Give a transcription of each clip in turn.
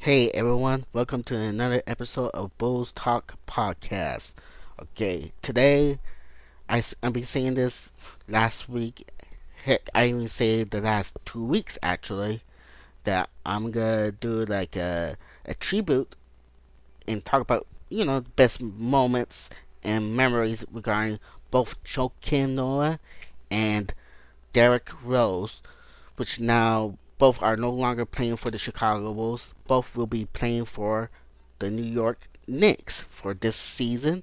Hey everyone, welcome to another episode of Bulls Talk Podcast. Okay, today I've been saying this last week. Heck, I even said the last 2 weeks actually that I'm gonna do like a tribute and talk about best moments and memories regarding both Joakim Noah and Derrick Rose, which now both are no longer playing for the Chicago Bulls. Both will be playing for the New York Knicks for this season,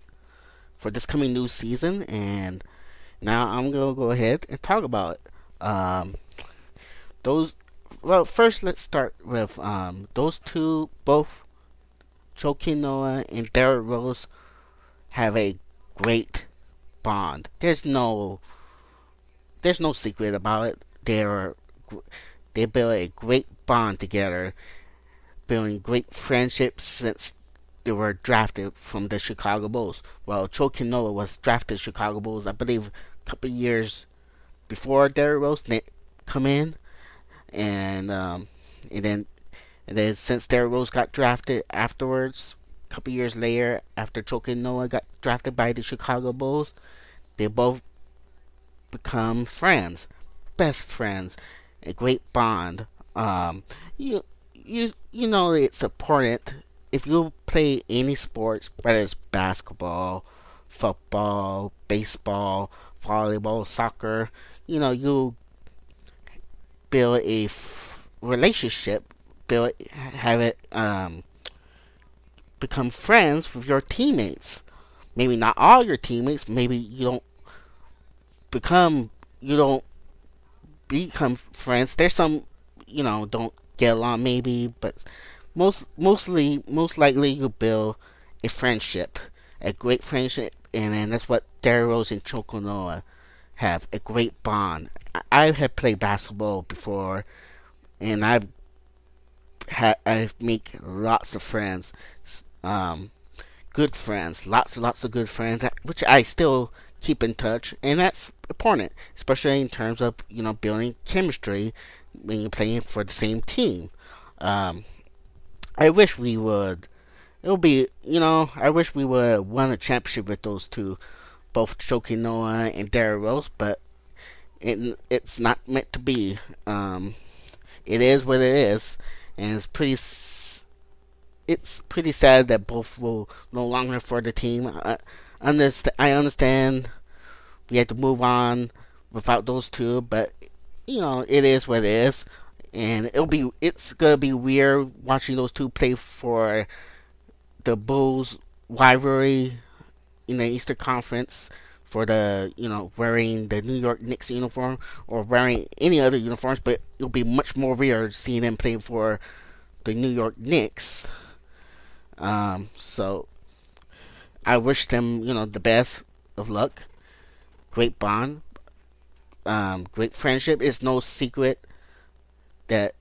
for this coming new season. And now I'm gonna go ahead and talk about it. Those. Well, first let's start with those two. Both Joakim Noah and Derrick Rose have a great bond. There's no secret about it. They build a great bond together, building great friendships since they were drafted from the Chicago Bulls. Well, Joakim Noah was drafted Chicago Bulls, I believe, a couple of years before Derrick Rose come in, and and then since Derrick Rose got drafted afterwards, a couple of years later, after Joakim Noah got drafted by the Chicago Bulls, they both become friends, best friends, a great bond. You you know it's important if you play any sports, whether it's basketball, football, baseball, volleyball, soccer. You build a relationship, have it become friends with your teammates. Maybe not all your teammates. Maybe become you don't become friends. There's some don't get along maybe, but most likely you build a friendship, a great friendship, and then that's what Derrick Rose and Joakim Noah have, a great bond. I have played basketball before, and I've make lots of friends, um, good friends, lots of good friends, which I still keep in touch, and that's important, especially in terms of building chemistry when you're playing for the same team. Um, I wish we would. It would be, I wish we would have won a championship with those two, both Joakim Noah and Derrick Rose, but it's not meant to be. It is what it is, and it's pretty sad that both will no longer for the team. I understand we had to move on without those two, but it is what it is, and it's gonna be weird watching those two play for the Bulls rivalry in the Eastern Conference for the wearing the New York Knicks uniform or wearing any other uniforms, but it'll be much more weird seeing them play for the New York Knicks. So I wish them the best of luck. Great bond, great friendship. It's no secret that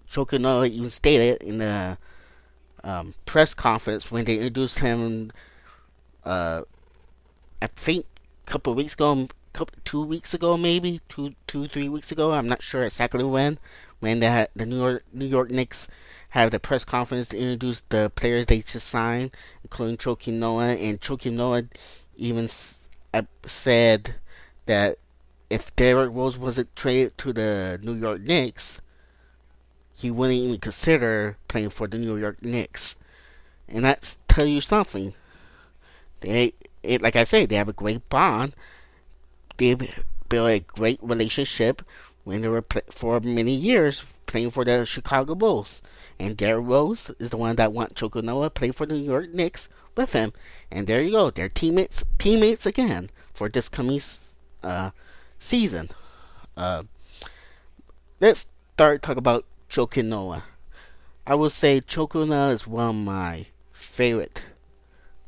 Joakim Noah even stated in the press conference when they introduced him. Uh, I think a couple of weeks ago, 2 weeks ago, maybe 3 weeks ago. I'm not sure exactly when the New York Knicks have the press conference to introduce the players they just signed, including Joakim Noah. And Joakim Noah even said that if Derrick Rose wasn't traded to the New York Knicks, he wouldn't even consider playing for the New York Knicks. And that's tell you something. Like I say, they have a great bond. They built a great relationship when they were for many years playing for the Chicago Bulls. And Derrick Rose is the one that want Joakim Noah to play for the New York Knicks with him. And there you go, they're teammates again for this coming season. Uh, let's start talk about Joakim Noah. I would say Joakim Noah is one of my favorite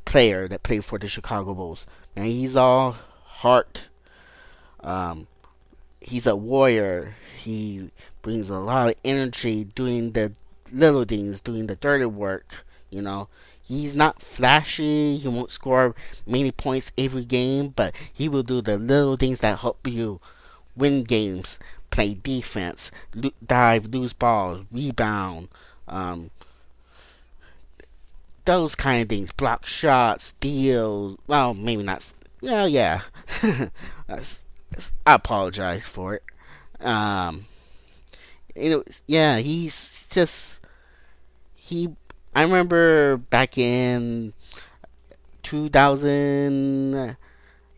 player that played for the Chicago Bulls. And he's all heart. Um, he's a warrior. He brings a lot of energy doing the little things, doing the dirty work. He's not flashy. He won't score many points every game, but he will do the little things that help you win games, play defense, dive, lose balls, rebound, um, those kind of things, block shots, steals. Well, maybe not. Well, yeah. That's- I apologize for it. Um, yeah, he's just he. I remember back in 2000,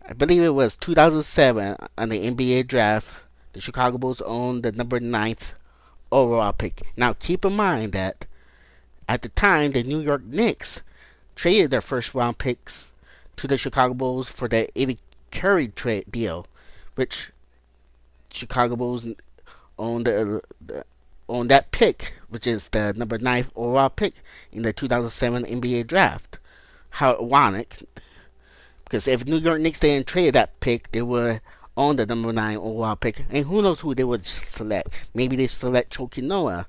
I believe it was 2007, on the NBA draft. The Chicago Bulls owned the number ninth overall pick. Now, keep in mind that at the time, the New York Knicks traded their first round picks to the Chicago Bulls for the Eddie Curry trade deal, which Chicago Bulls owned owned that pick, which is the number ninth overall pick in the 2007 NBA draft. How ironic, because if New York Knicks didn't trade that pick, they would own the number nine overall pick, and who knows who they would select? Maybe they select Joakim Noah.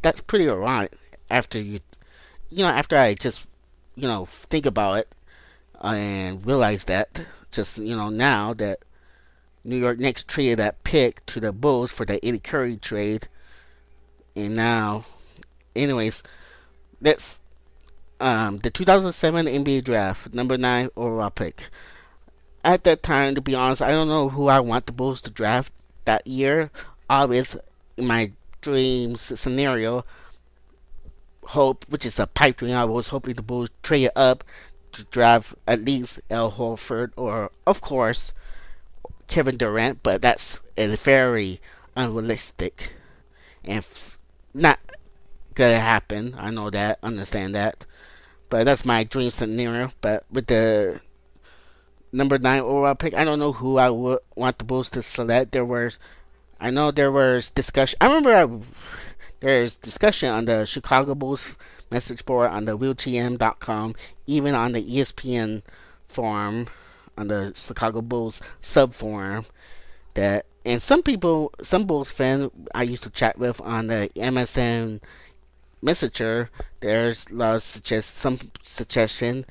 That's pretty ironic. After after I just think about it and realize that, just now that New York Knicks traded that pick to the Bulls for the Eddie Curry trade, and now, anyways, that's the 2007 NBA draft, number nine overall pick. At that time, to be honest, I don't know who I want the Bulls to draft that year. Obvious, in my dreams scenario, hope, which is a pipe dream, I was hoping the Bulls trade it up to draft at least Al Horford or, of course, Kevin Durant, but that's very unrealistic and not gonna happen. I know that, understand that, but that's my dream scenario. But with the number nine overall pick, I don't know who I would want the Bulls to select. I know there was discussion. I remember there's discussion on the Chicago Bulls message board on the realtm.com, even on the ESPN forum, on the Chicago Bulls sub forum, that and some Bulls fan I used to chat with on the MSN Messenger, there's a lot of some suggestion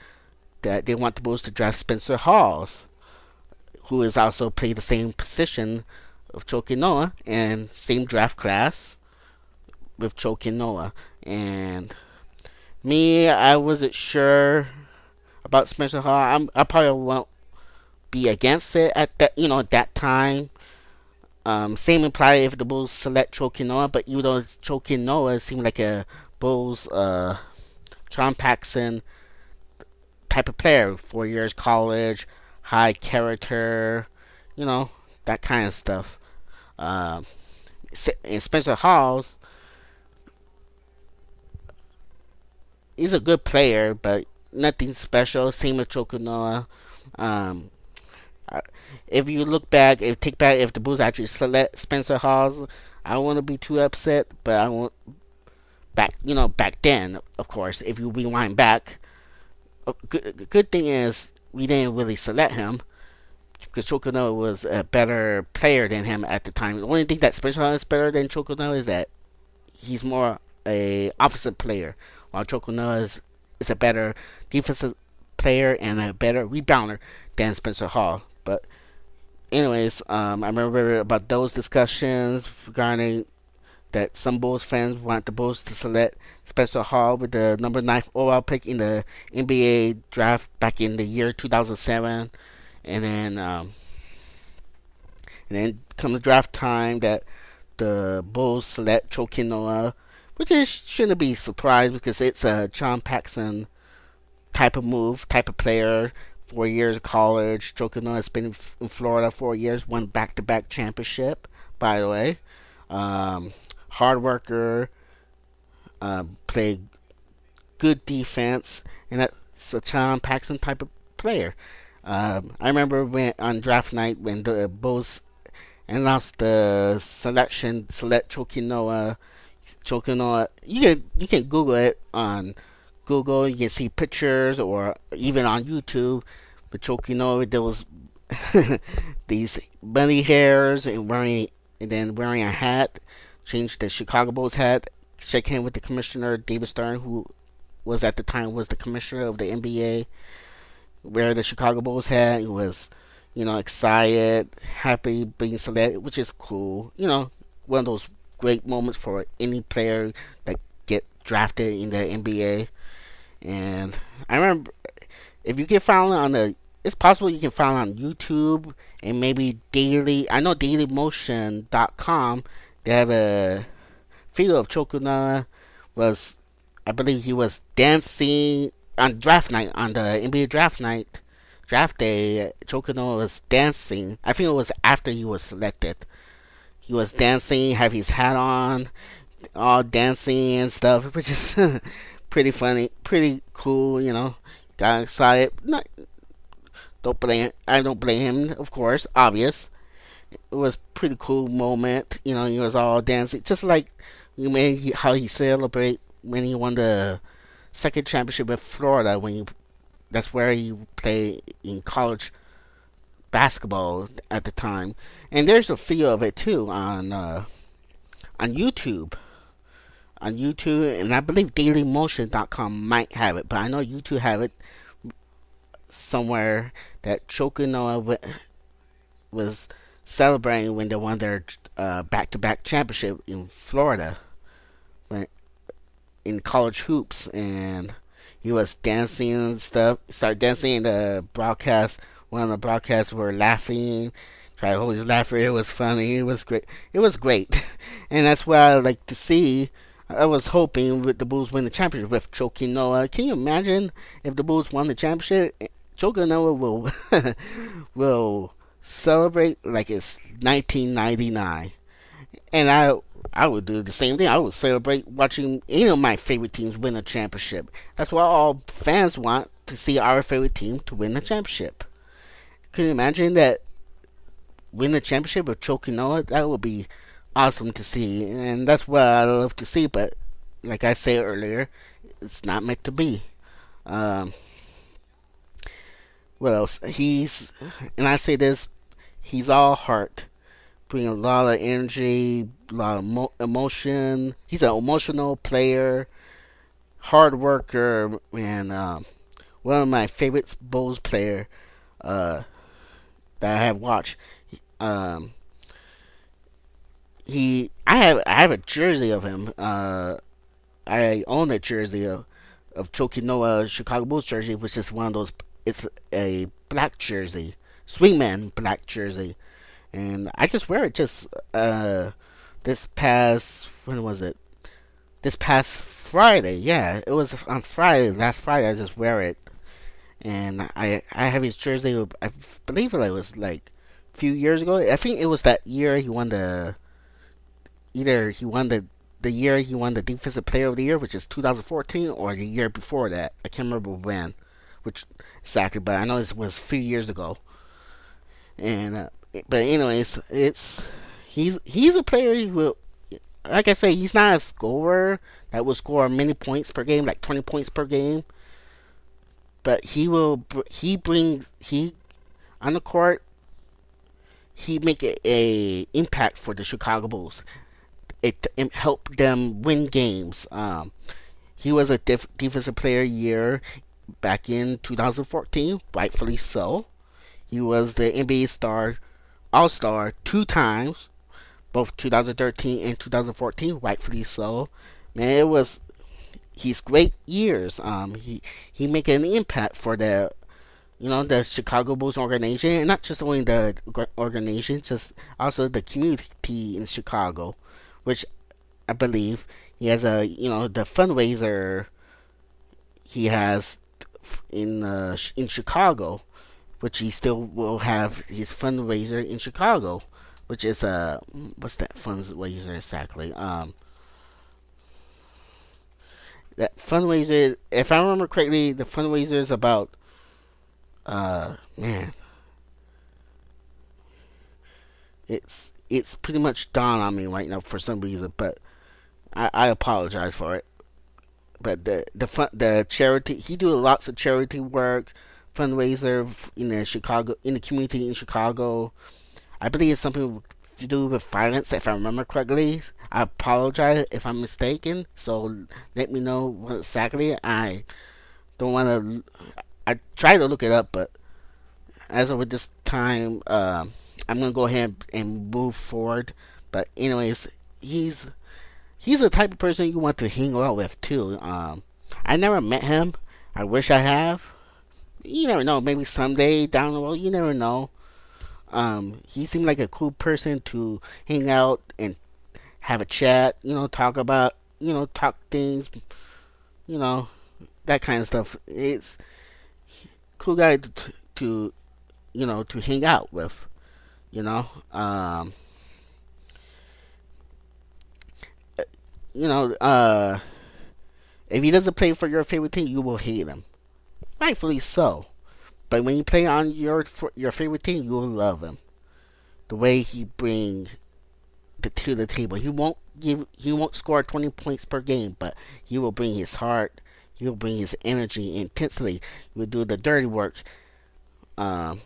that they want the Bulls to draft Spencer Hawes, who is also played the same position of Joakim Noah and same draft class with Joakim Noah. And me, I wasn't sure about Spencer Hawes. I probably won't be against it at that time. Same apply if the Bulls select Joakim Noah, but even though Joakim Noah seemed like a Bulls John Paxson type of player, 4 years college, high character, that kind of stuff. Um, and Spencer Hawes, he's a good player, but nothing special. Same with Joakim Noah. Um, if you look back, if the Bulls actually select Spencer Hawes, I don't want to be too upset, but I won't back then, of course. If you rewind back, good thing is we didn't really select him because Joakim Noah was a better player than him at the time. The only thing that Spencer Hawes is better than Joakim Noah is that he's more a offensive player, while Joakim Noah is a better defensive player and a better rebounder than Spencer Hall. But anyways, I remember about those discussions regarding that some Bulls fans want the Bulls to select Spencer Hall with the number 9 overall pick in the NBA draft back in the year 2007, and then come the draft time that the Bulls select Joakim Noah, which shouldn't be surprised because it's a John Paxson type of move, type of player. 4 years of college. Joakim Noah has been in Florida 4 years, won back-to-back championship, by the way. Hard worker, played good defense, and that's a John Paxson type of player. I remember when on draft night when the Bulls announced the select Joakim Noah. Joakim Noah, you can Google it on Google. You can see pictures, or even on YouTube. But Joakim Noah, there was these bunny hairs and then wearing a hat. Changed the Chicago Bulls hat. Shake hand with the commissioner David Stern, who was at the time was the commissioner of the NBA. Wear the Chicago Bulls hat. He was, excited, happy being selected, which is cool. One of those great moments for any player that get drafted in the NBA. And I remember if you can find it on the, it's possible you can find it on YouTube and maybe Daily. I know DailyMotion.com. They have a video of Chokunara was, I believe he was dancing on draft night on the NBA draft night, draft day. Chokunara was dancing. I think it was after he was selected. He was dancing, have his hat on, all dancing and stuff, which is pretty funny, pretty cool. Got excited. Not, don't blame. I don't blame him, of course. Obvious. It was pretty cool moment. He was all dancing, just like how he celebrate when he won the second championship with Florida. That's where he played in college basketball at the time. And there's a video of it too on YouTube. On YouTube, and I believe DailyMotion.com might have it, but I know YouTube have it somewhere that Joakim Noah was celebrating when they won their back-to-back championship in Florida, when, in college hoops, and he was dancing and stuff. Started dancing, and the broadcast, one of the broadcasts were laughing. Tried to hold his laughter. It was funny. It was great. It was great, and that's what I like to see. I was hoping with the Bulls win the championship with Joakim Noah. Can you imagine if the Bulls won the championship? Joakim Noah will will celebrate like it's 1999, and I would do the same thing. I would celebrate watching any of my favorite teams win a championship. That's what all fans want, to see our favorite team to win the championship. Can you imagine that, win the championship with Joakim Noah? That would be awesome to see, and that's what I love to see. But like I said earlier, it's not meant to be. Um, what else? And I say this, he's all heart, bring a lot of energy, a lot of emotion. He's an emotional player, hard worker, and one of my favorite Bulls player uh, that I have watched. Um, I have a jersey of him. I own a jersey of Joakim Noah Chicago Bulls jersey, which is one of those. It's a black jersey, swingman black jersey, and I just wear it just this past, when was it? This past Friday. Yeah, it was on Friday. Last Friday, I just wear it, and I have his jersey. I believe it was like a few years ago. I think it was that year he won the, either he won the year he won the Defensive Player of the Year, which is 2014, or the year before that. I can't remember when, which exactly, but I know it was a few years ago. And but anyways, he's a player who will, like I say, he's not a scorer that will score many points per game, like 20 points per game. But he brings, he on the court, he make a impact for the Chicago Bulls. It helped them win games. He was a defensive player year back in 2014, rightfully so. He was the NBA star, All Star 2 times, both 2013 and 2014, rightfully so. Man, it was his great years. He make an impact for the Chicago Bulls organization, and not just only the organization, just also the community in Chicago, which I believe he has the fundraiser he has in Chicago, which he still will have his fundraiser in Chicago, which is what's that fundraiser exactly? That fundraiser, if I remember correctly, the fundraiser is about man, it's pretty much dawned on me right now for some reason, but I apologize for it. But the charity, he do lots of charity work, fundraiser in the Chicago, in the community in Chicago. I believe it's something to do with violence, if I remember correctly. I apologize if I'm mistaken. So let me know what exactly. I don't want to. I try to look it up, but as of this time, I'm gonna go ahead and move forward. But anyways, he's the type of person you want to hang out with too. I never met him, I wish I have. You never know. Maybe someday down the road, you never know. He seemed like a cool person to hang out and have a chat. Talk about, talk things. You know, that kind of stuff. It's cool guy to to hang out with. You know, um, you know, if he doesn't play for your favorite team, you will hate him. Rightfully so. But when you play on your favorite team, you will love him. The way he brings to the table. He won't score 20 points per game, but he will bring his heart. He will bring his energy intensely. He will do the dirty work. Um,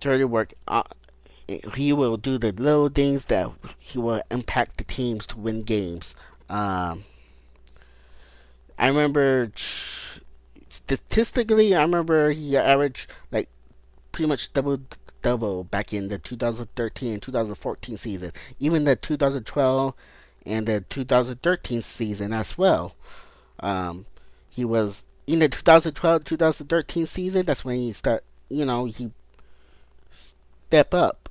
dirty work. He will do the little things that he will impact the teams to win games. Um, I remember statistically, I remember he averaged like pretty much double back in the 2013 and 2014 season, even the 2012 and the 2013 season as well. He was in the 2012 2013 season. That's when he start. He step up.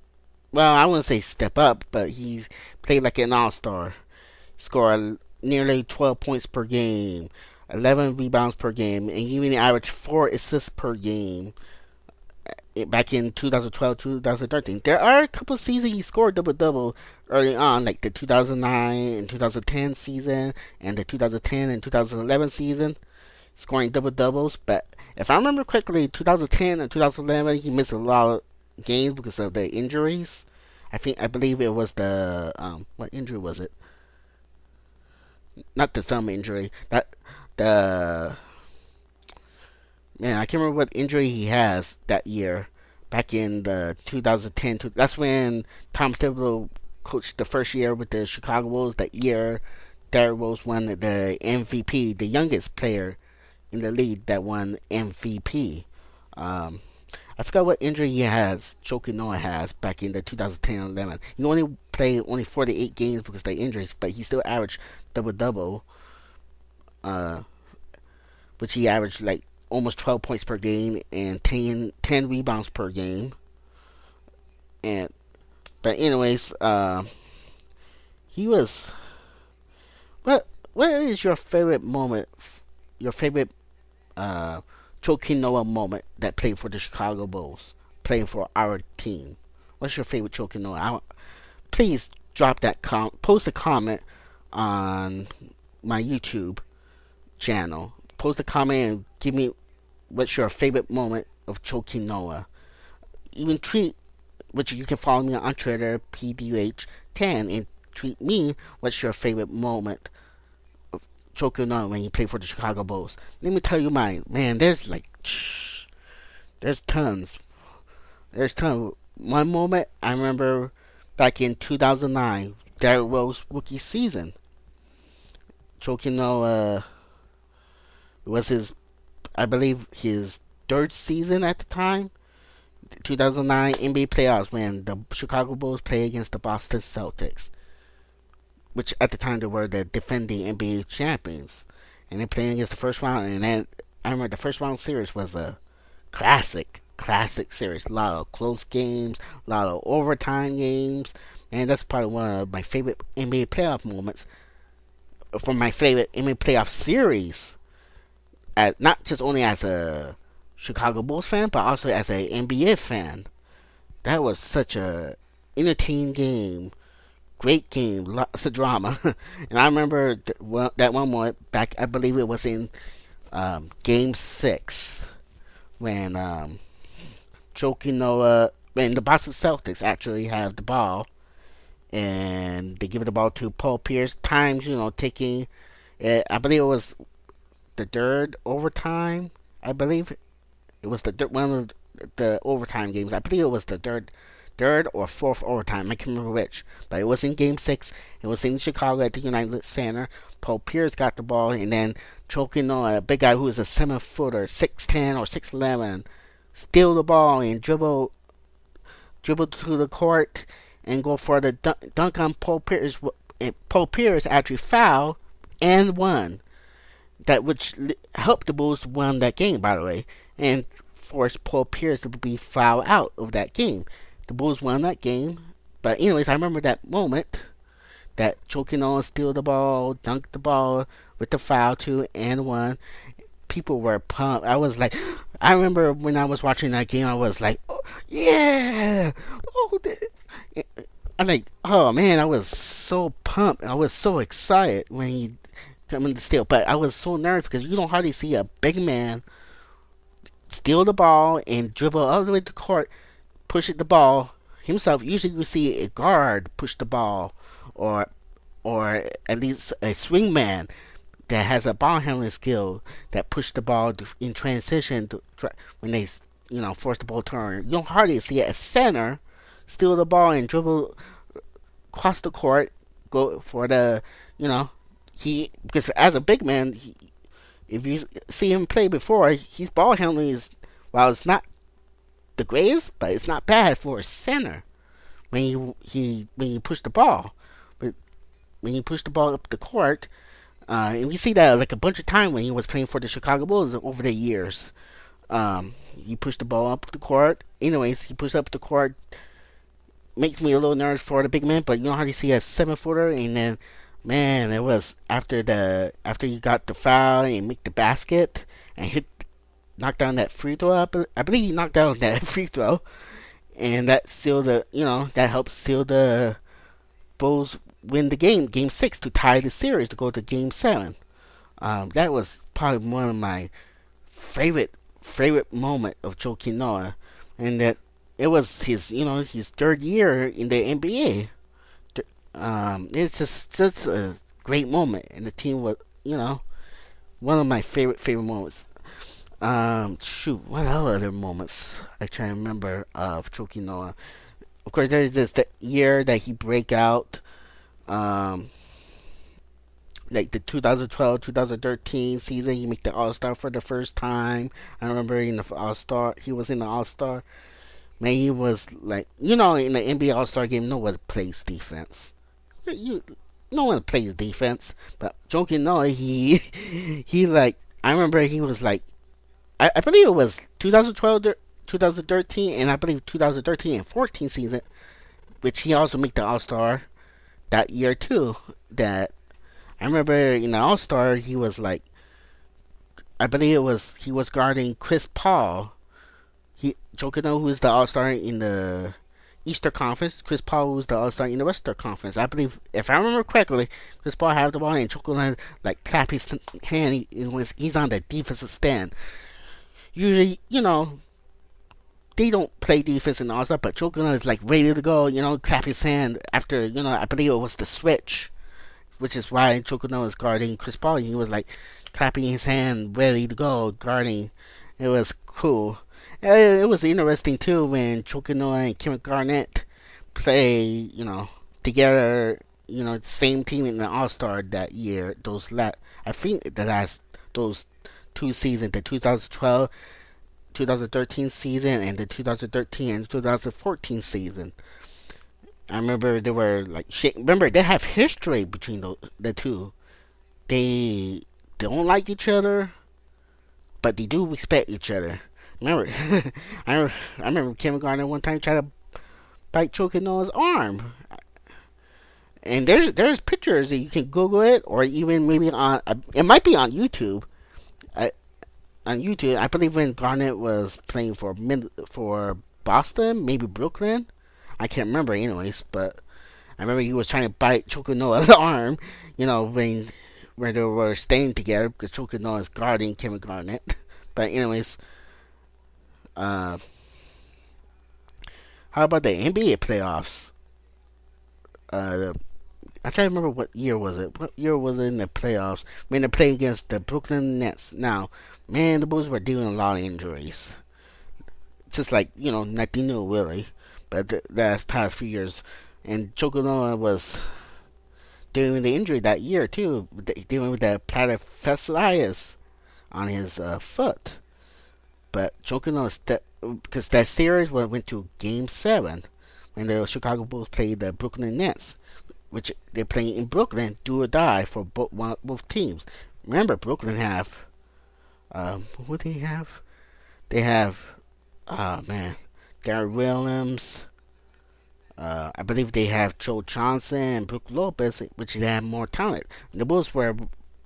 Well, I wouldn't say step up, but he played like an all-star. Scored nearly 12 points per game, 11 rebounds per game, and even averaged 4 assists per game back in 2012, 2013. There are a couple of seasons he scored double double early on, like the 2009 and 2010 season and the 2010 and 2011 season, scoring double doubles. But if I remember correctly, 2010 and 2011 he missed a lot of games because of the injuries. I believe it was the what injury was it? Not the thumb injury. That the Man, I can't remember what injury he has that year. Back in the 2010, that's when Tom Thibodeau coached the first year with the Chicago Bulls. That year, Derrick Rose won the MVP, the youngest player in the league that won MVP. Um, I forgot what injury he has. Joakim Noah has back in the 2010-11. He only played only 48 games because of the injuries, but he still averaged double double. Uh, which he averaged like almost 12 points per game and 10 rebounds per game. And but anyways, he was what is your favorite moment? Your favorite Joakim Noah moment that played for the Chicago Bulls, playing for our team. What's your favorite Joakim Noah? Please drop that post a comment on my YouTube channel. Post a comment and give me what's your favorite moment of Joakim Noah. Even tweet, which you can follow me on Twitter, PDH10, and tweet me what's your favorite moment of Joakim Noah when he played for the Chicago Bulls. Let me tell you mine. Man, there's tons. There's tons. One moment I remember back in 2009, Derrick Rose rookie season. Joakim Noah was I believe, his third season at the time. 2009 NBA playoffs when the Chicago Bulls played against the Boston Celtics, which at the time they were the defending NBA champions, and they played against the first round. And then I remember the first round series was a classic series. A lot of close games, a lot of overtime games, and that's probably one of my favorite NBA playoff moments. From my favorite NBA playoff series, not just only as a Chicago Bulls fan, but also as an NBA fan. That was such a entertaining game, great game, lots of drama. And I remember that one moment back. I believe it was in Game 6 when Joakim Noah, when the Boston Celtics actually have the ball, and they give the ball to Paul Pierce. Times, taking. I believe it was the third overtime. I believe it was one of the overtime games. I believe it was the third or fourth overtime. I can't remember which, but it was in Game 6. It was in Chicago at the United Center. Paul Pierce got the ball, and then Joakim Noah, a big guy who is a 7-footer, 6'10" or 6'11", steal the ball and dribble to the court and go for the dunk on Paul Pierce. And Paul Pierce actually fouled and won. that which helped the Bulls win that game, by the way, and forced Paul Pierce to be fouled out of that game. The Bulls won that game, but anyways, I remember that moment that Joakim Noah steal the ball, dunk the ball with the foul 2-1. People were pumped. I was like, I remember when I was watching that game, I was like, oh, yeah, oh, I'm like, oh man, I was so pumped. I was so excited when he come in the steal, but I was so nervous because you don't hardly see a big man steal the ball and dribble all the way to the court, push it the ball himself. Usually you see a guard push the ball, or at least a swing man that has a ball handling skill that push the ball in transition when they force the ball turn. You don't hardly see a center steal the ball and dribble across the court, go for the he because as a big man, if you see him play before, his ball handling is, while it's not the greatest, but it's not bad for a center when you push the ball. But when you push the ball up the court, and we see that like a bunch of time when he was playing for the Chicago Bulls over the years. He pushed the ball up the court. Anyways, he pushed up the court. Makes me a little nervous for the big man, but you know how you see a 7-footer, and then man, it was after he got the foul and make the basket and knocked down that free throw. I believe he knocked down that free throw, and that sealed that helped seal the Bulls win the game 6 to tie the series to go to game 7. That was probably one of my favorite moment of Joakim Noah, and that it was his third year in the NBA. It's just a great moment, and the team was one of my favorite moments. Shoot, what other moments I try to remember of Joakim Noah? Of course, there's the year that he break out, like the 2012-2013 season. He made the All Star for the first time. I remember in the All Star, he was in the All Star. Man, he was like, in the NBA All Star game, no one plays defense. No one plays defense, but Joakim Noah, he like, I remember he was like, I believe it was 2012, 2013, and I believe 2013 and 14 season, which he also made the All Star that year too. That I remember in the All Star, he was like, I believe he was guarding Chris Paul. Joakim Noah, who is the All Star in the Eastern Conference. Chris Paul was the All Star in the Western Conference. I believe, if I remember correctly, Chris Paul had the ball and Joakim Noah like clap his hand. He's on the defensive stand. Usually, they don't play defense in the All Star, but Joakim Noah is like ready to go. Clap his hand after I believe it was the switch, which is why Joakim Noah was guarding Chris Paul. He was like clapping his hand, ready to go, guarding. It was cool. It was interesting too when Joakim Noah and Kevin Garnett play, together, same team in the All Star that year. I think those 2 seasons, the 2012, 2013 season and the 2013 and 2014 season. I remember they were like, remember they have history between the two. They don't like each other, but they do respect each other. Remember, I remember Kevin Garnett one time tried to bite Joakim Noah's arm, and there's pictures that you can Google it, or even maybe it might be on YouTube. On YouTube, I believe when Garnett was playing for Boston, maybe Brooklyn, I can't remember anyways, but I remember he was trying to bite Joakim Noah's arm, when they were staying together because Joakim Noah is guarding Kevin Garnett. But anyways. How about the NBA playoffs? I try to remember what year was it. What year was it in the playoffs when they played against the Brooklyn Nets? Now, man, the Bulls were dealing a lot of injuries. Just like nothing new really, but the last past few years, and Joakim Noah was dealing with the injury that year too, dealing with the plantar fasciitis on his foot. But Joakim Noah, because that series went to Game 7 when the Chicago Bulls played the Brooklyn Nets, which they're playing in Brooklyn, do or die for both teams. remember Brooklyn have what do they have? They have oh man, Derrick Williams. I believe they have Joe Johnson and Brook Lopez, which they have more talent. The Bulls were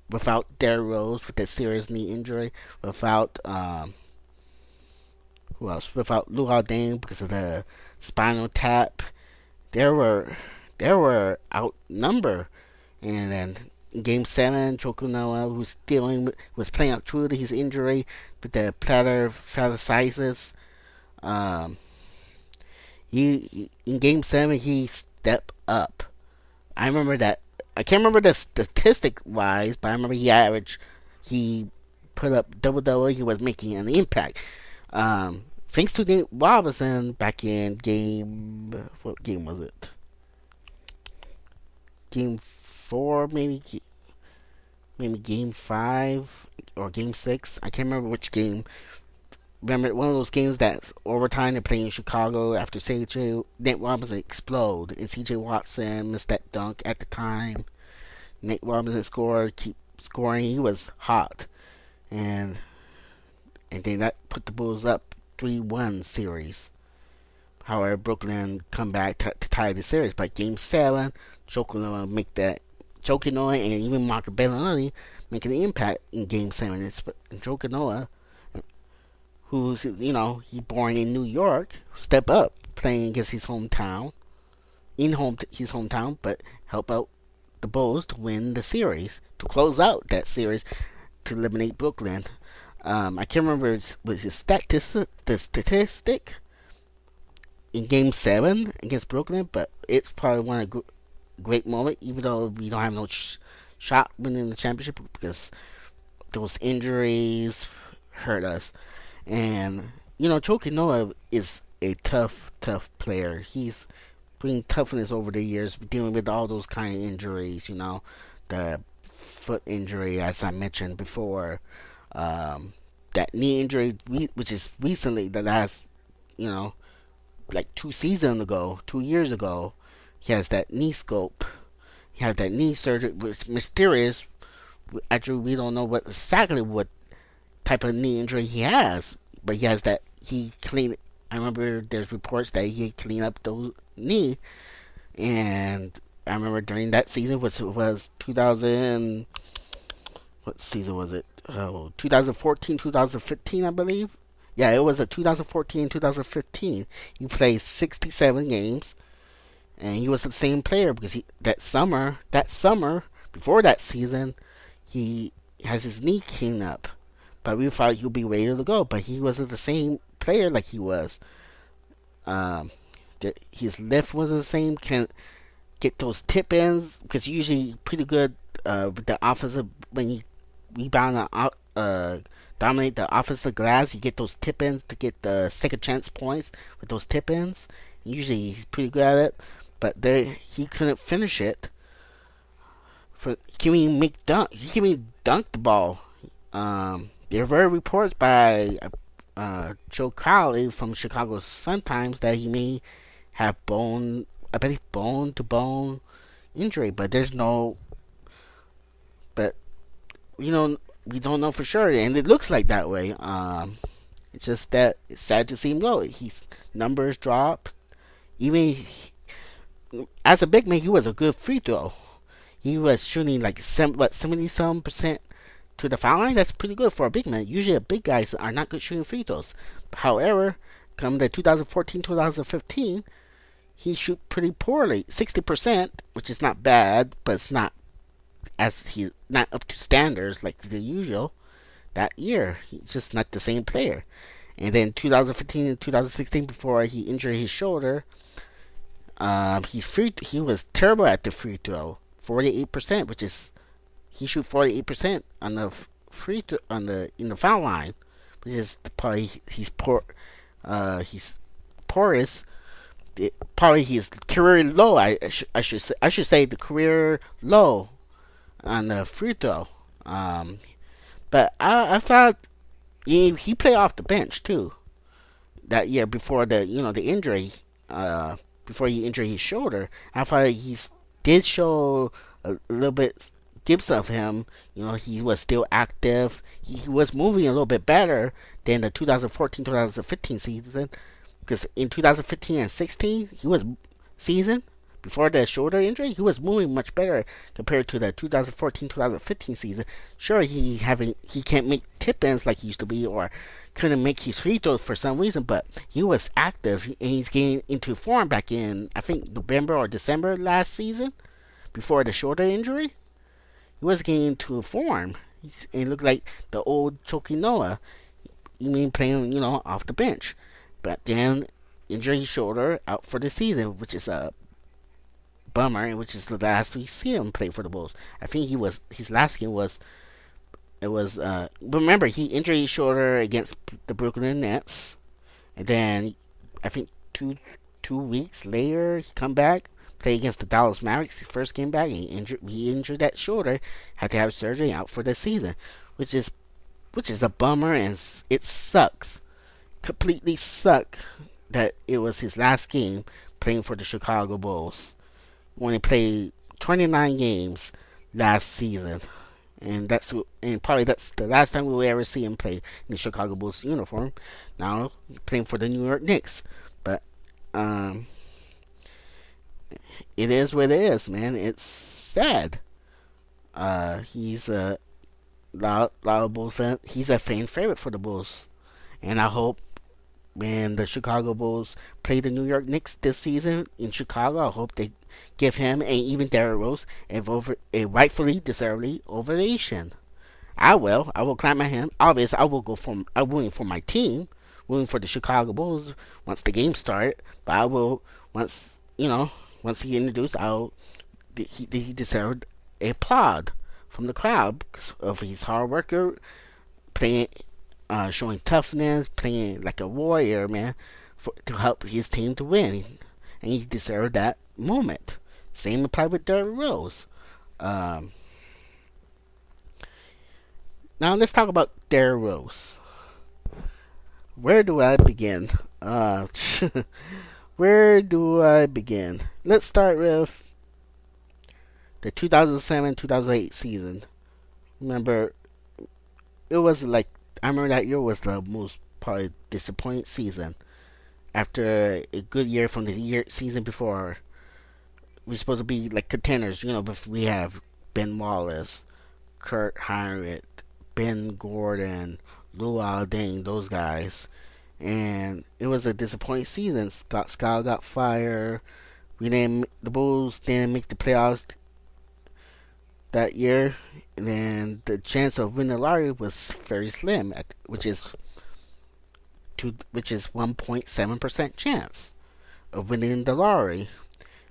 without Derrick Rose with that serious knee injury, without who else? Without Luol Deng because of the spinal tap. They were outnumbered, and then in Game Seven, Joakim Noah, was playing out through his injury with the plantar fasciitis. Um, he in Game Seven he stepped up. I remember that. I can't remember the statistic wise, but I remember he put up double double. He was making an impact. Thanks to Nate Robinson back in what game was it? Game four, maybe game five or game six. I can't remember which game. Remember one of those games that overtime they're playing in Chicago after CJ Nate Robinson explode and CJ Watson missed that dunk at the time. Nate Robinson scored, keep scoring. He was hot, and then that put the Bulls up 3-1 series. However, Brooklyn come back to tie the series. But Game 7, Joakim Noah and even Marco Bellinelli make an impact in Game 7. It's Joakim Noah, who's, he's born in New York, step up playing against his hometown, his hometown, but help out the Bulls to win the series, to close out that series, to eliminate Brooklyn. I can't remember was the statistic in Game 7 against Brooklyn, but it's probably one of the great moment, even though we don't have no shot winning the championship because those injuries hurt us. And Joakim Noah is a tough player. He's bringing toughness over the years, dealing with all those kind of injuries. The foot injury, as I mentioned before, that knee injury, which is recently the last, like 2 years ago, he has that knee scope. He had that knee surgery, which mysterious. Actually, we don't know exactly what type of knee injury he has, but he has that. He cleaned. I remember there's reports that he cleaned up those knee, and I remember during that season, which was 2000. What season was it? Oh, 2014, 2015, I believe. Yeah, it was a 2014, 2015. He played 67 games, and he was the same player because that summer before that season, he has his knee cleaned up. But we thought he'd be ready to go, but he wasn't the same player like he was. Um, his lift wasn't the same. Can get those tip ins because usually pretty good with the offensive when you rebound dominate the offensive glass. You get those tip ins to get the second chance points with those tip ins. Usually he's pretty good at it, but he couldn't finish it. He can even dunk the ball. There were reports by Joe Crowley from Chicago Sun-Times that he may have bone to bone injury, but but we don't know for sure, and it looks like that way. It's just that it's sad to see him go. His numbers drop. Even as a big man, he was a good free throw. He was shooting like 70-some% to the foul line. That's pretty good for a big man. Usually, big guys are not good shooting free throws. However, come the 2014-2015, he shoot pretty poorly, 60%, which is not bad, but it's not he's not up to standards like the usual that year. He's just not the same player. And then 2015 and 2016, before he injured his shoulder, he was terrible at the free throw, 48%, which is he shoot 48% on the free throw in the foul line, which is probably he's poor. He's porous. Probably his career low. I should say the career low on the free throw. But I thought he played off the bench too that year before the injury. Before he injured his shoulder, I thought he did show a little bit gives of him, he was still active. He was moving a little bit better than the 2014-2015 season, because in 2015 and 16 he was season before the shoulder injury, he was moving much better compared to the 2014-2015 season. Sure, he can't make tip ins like he used to be, or couldn't make his free throws for some reason, but he was active and he's getting into form back in, I think, November or December last season before the shoulder injury. He was getting into form. He looked like the old Joakim Noah. You mean playing, off the bench. But then injured his shoulder, out for the season, which is a bummer, and which is the last we see him play for the Bulls. I think his last game was it was remember, he injured his shoulder against the Brooklyn Nets, and then I think two weeks later he come back, play against the Dallas Mavericks. His first game back, he injured that shoulder, had to have surgery, out for the season, which is a bummer, and it sucks, completely suck that it was his last game playing for the Chicago Bulls. When he played 29 games last season, and probably that's the last time we will ever see him play in the Chicago Bulls uniform. Now playing for the New York Knicks, but it is what it is, man. It's sad. He's a lot of Bulls fan. He's a fan favorite for the Bulls, and I hope when the Chicago Bulls play the New York Knicks this season in Chicago, I hope they give him and even Derrick Rose a rightfully deserved ovation. I will. I will clap my hand. Obviously, I'm rooting for my team, rooting for the Chicago Bulls once the game start. But I will once he introduced, he deserved a applaud from the crowd because of his hard worker playing, showing toughness, playing like a warrior, man, to help his team to win, and he deserved that moment. Same applied with Derrick Rose. Um, Now let's talk about Derrick Rose. Where do I begin? Uh, where do I begin? Let's start with the 2007-2008 season. Remember, it was like I remember that year was the most probably disappointing season. After a good year from the year season before, we're supposed to be like contenders. But we have Ben Wallace, Kurt Heinrich, Ben Gordon, Lou Alding, those guys, and it was a disappointing season. Scott got fired. The Bulls didn't make the playoffs that year, and then the chance of winning the lottery was very slim, which is 1.7% chance of winning the lottery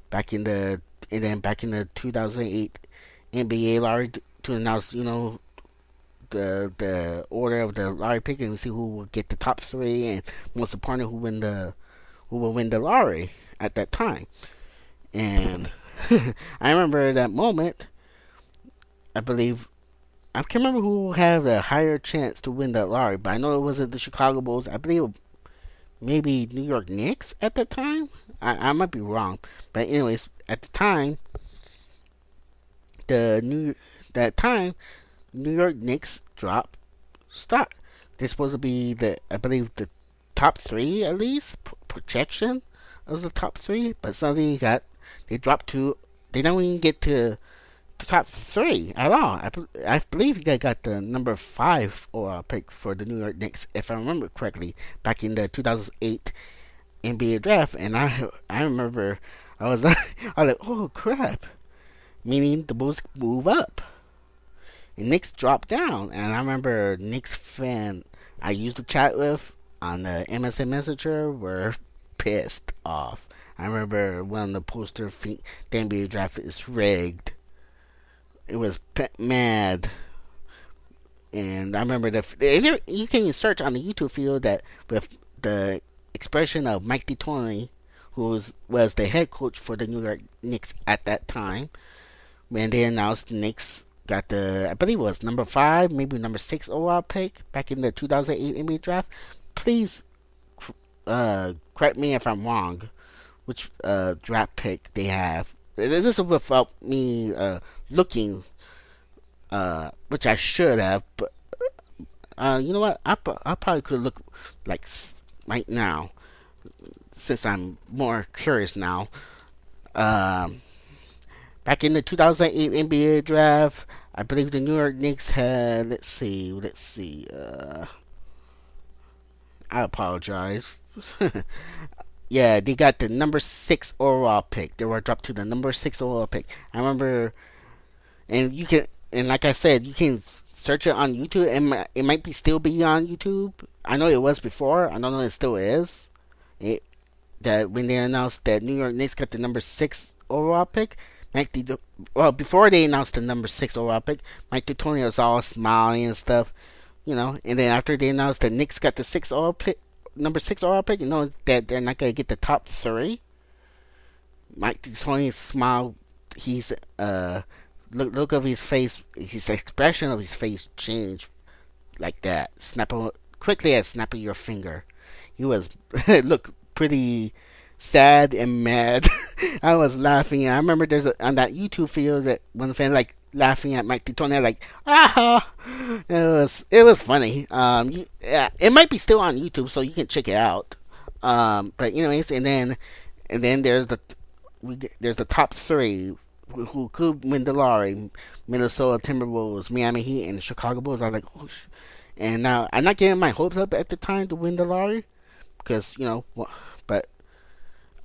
back in the 2008 NBA lottery to announce the order of the lottery pick and see who will get the top three, and most important, who will win the lottery at that time. And I remember that moment. I believe I can't remember who had a higher chance to win that lottery, but I know it wasn't the Chicago Bulls. I believe maybe New York Knicks at the time. I might be wrong, but anyways, at the time, the new that time New York Knicks dropped stock. They're supposed to be I believe the top three at least projection of the top three, but suddenly they dropped to they don't even get to the top three at all. I believe they got the number 5 overall pick for the New York Knicks, if I remember correctly, back in the 2008 NBA draft, and I remember I was I was like, oh crap, meaning the Bulls move up. And Knicks dropped down, and I remember Knicks fan I used to chat with on the MSN Messenger were pissed off. I remember when the poster the NBA draft is rigged. It was mad, and I remember you can search on the YouTube video that with the expression of Mike D'Antoni, who was the head coach for the New York Knicks at that time, when they announced the Knicks got I believe it was number 5, maybe number 6 overall pick back in the 2008 NBA draft. Please correct me if I'm wrong, which draft pick they have. This is without me looking which I should have. But you know what? I probably could look like right now, since I'm more curious now. Um, Back in the 2008 NBA draft, I believe the New York Knicks had. Let's see. I apologize. Yeah, they got the number six overall pick. They were dropped to the number six overall pick. I remember, and you can, and like I said, you can search it on YouTube. It might be still be on YouTube. I know it was before. I don't know if it still is. It, that when they announced that New York Knicks got the number six overall pick, well, before they announced the number six overall pick, Mike D'Antoni was all smiling and stuff, and then after they announced the Knicks got the number six overall pick, that they're not gonna get the top three. Mike D'Antoni smiled. He's look of his face, his expression of his face changed like that. Quickly as snapping your finger. He was look pretty sad and mad. I was laughing. I remember on that YouTube video that one fan like laughing at Mike D'Antoni like ah. It was funny. Yeah, it might be still on YouTube, so you can check it out. But anyways, and then there's the top three who could win the lottery: Minnesota Timberwolves, Miami Heat, and the Chicago Bulls. I was like, oh, and now I'm not getting my hopes up at the time to win the lottery because but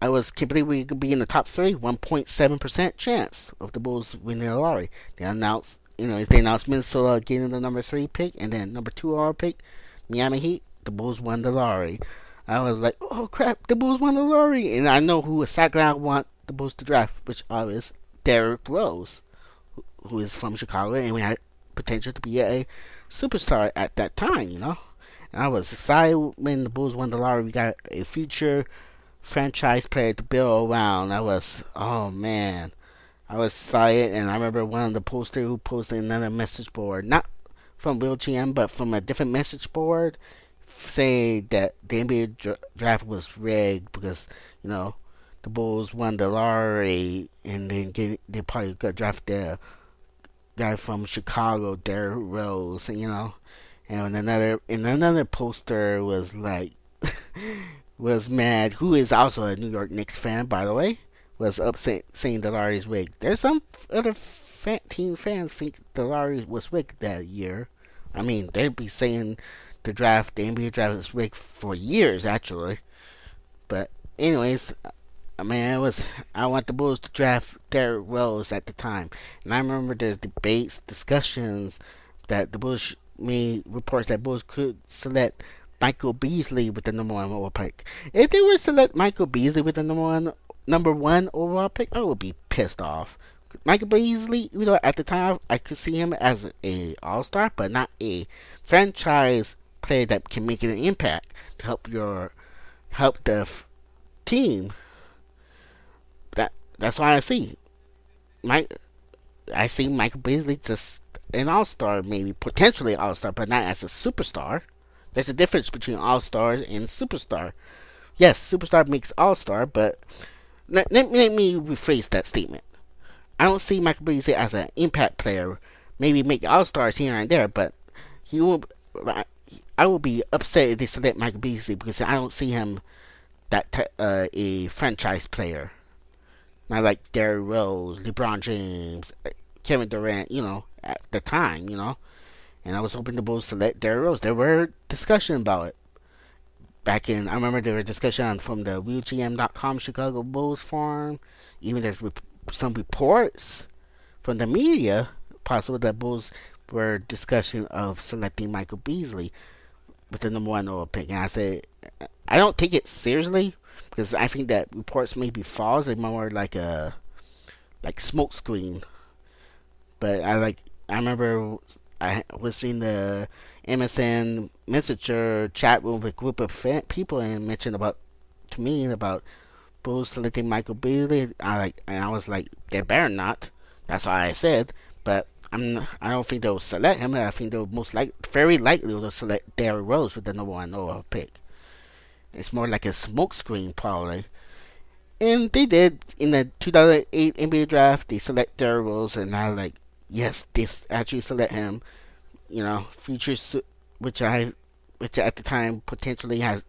I was completely we could be in the top three, 1.7% chance of the Bulls winning the lottery. They announced, they announced Minnesota getting the number three pick and then number two overall pick, Miami Heat. The Bulls won the lottery. I was like, oh crap, the Bulls won the lottery, and I know who exactly I want the Bulls to draft, which is Derrick Rose, who is from Chicago, and we had potential to be a superstar at that time. And I was excited when the Bulls won the lottery. We got a future franchise player to build around. Oh man, I was excited, and I remember one of the posters who posted another message board, not from Will GM, but from a different message board, saying that the NBA draft was rigged because the Bulls won the lottery, and then they probably got drafted the guy from Chicago, Derrick Rose, and another poster was like was mad, who is also a New York Knicks fan, by the way, was upset saying the lottery is rigged. There's some other team fans think the lottery was rigged that year. I mean, they'd be saying the NBA draft is rigged for years, actually. But anyways, I want the Bulls to draft Derrick Rose at the time, and I remember there's discussions that the Bulls made reports that Bulls could select Michael Beasley with the number one overall pick. If they were to select Michael Beasley with the number one overall pick, I would be pissed off. Michael Beasley, at the time I could see him as a all-star, but not a franchise player that can make an impact to help the team. That's why I see Michael Beasley just an all-star, maybe potentially all-star, but not as a superstar. There's a difference between all-stars and superstar. Yes, superstar makes all-star, but let me rephrase that statement. I don't see Michael Beasley as an impact player. Maybe make all-stars here and there, but I will be upset if they select Michael Beasley because I don't see him a franchise player. Not like Derrick Rose, LeBron James, Kevin Durant, at the time, And I was hoping the Bulls select Derrick Rose. There were discussion about it. I remember there were discussion from the WealGM.com Chicago Bulls forum. Even there's some reports from the media, possible that Bulls were discussion of selecting Michael Beasley with the number one overall pick. And I said, I don't take it seriously because I think that reports may be false. They're more like a smoke screen. But I remember I was in the MSN Messenger chat room with a group of people and mentioned about Bulls selecting Michael Beasley. And I was like, they better not. That's what I said. But I don't think they'll select him. I think they'll very likely will select Derrick Rose with the number one overall pick. It's more like a smokescreen, probably. And they did in the 2008 NBA draft. They select Derrick Rose, and I yes, they actually select him. Features which I, which at the time potentially has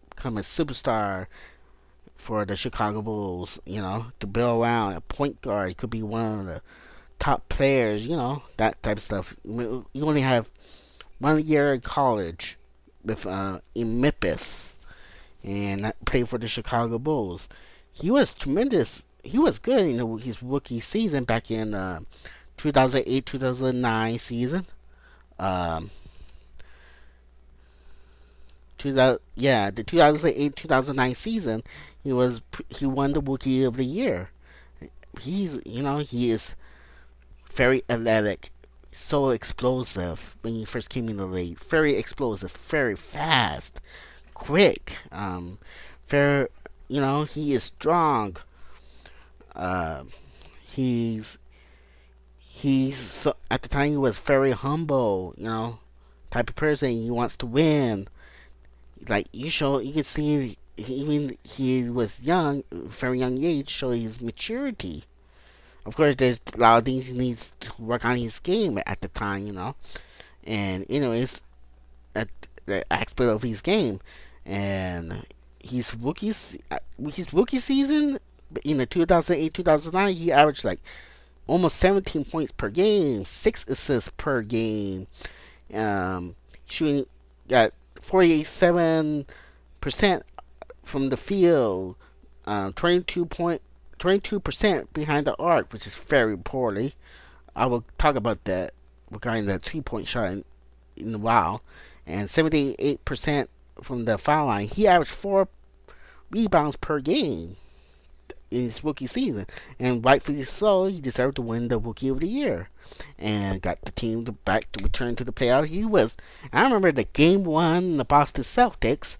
become a superstar for the Chicago Bulls. To build around a point guard, could be one of the top players. That type of stuff. You only have 1 year in college with in Memphis, and played for the Chicago Bulls. He was tremendous. He was good in his rookie season back in 2008 2009 season. Um, 2000, yeah, the 2008 2009 season, he won the Rookie of the Year. He is very athletic, so explosive when he first came in the league. Very explosive, very fast, quick. Very, he is strong. Uh, he's at the time he was very humble. Type of person. He wants to win. Like you can see even he was young, very young age, show his maturity. Of course, there's a lot of things he needs to work on his game at the time. And anyways, at the aspect of his game, and his rookie season in the 2008 2009, he averaged like almost 17 points per game, 6 assists per game, shooting at 47% from the field, 22% behind the arc, which is very poorly. I will talk about that regarding the 3-point shot in a while, and 78% from the foul line. He averaged 4 rebounds per game in his rookie season, and rightfully so, he deserved to win the Rookie of the Year, and got the team back to return to the playoffs. I remember the game one, the Boston Celtics,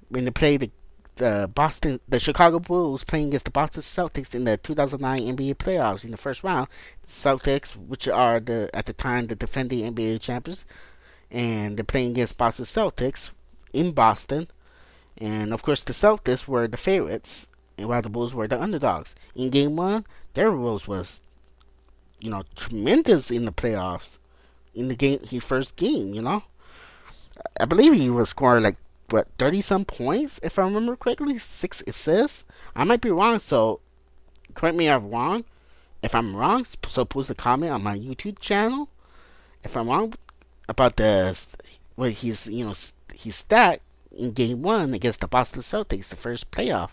when they played the Chicago Bulls playing against the Boston Celtics in the 2009 NBA playoffs in the first round. Celtics, which are at the time the defending NBA champions, and they're playing against Boston Celtics in Boston, and of course the Celtics were the favorites, and while the Bulls were the underdogs. In game one, Derrick Rose was, tremendous in the playoffs. In the game, his first game, I believe he was scoring like 30 some points, if I remember correctly, 6 assists. I might be wrong, so correct me if I'm wrong. If I'm wrong, so post a comment on my YouTube channel. If I'm wrong about what his stat in game one against the Boston Celtics, the first playoff.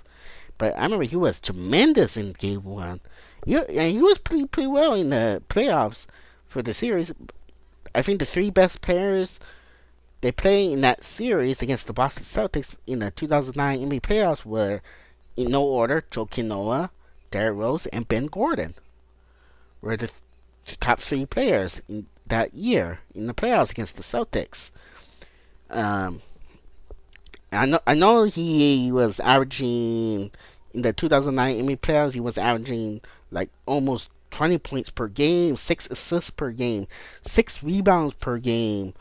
But I remember he was tremendous in game one. And he was pretty well in the playoffs for the series. I think the three best players they played in that series against the Boston Celtics in the 2009 NBA playoffs were, in no order, Joakim Noah, Derrick Rose, and Ben Gordon. Were the top three players in that year in the playoffs against the Celtics. Um, I know he was averaging in the 2009 NBA playoffs. He was averaging like almost 20 points per game, 6 assists per game, 6 rebounds per game,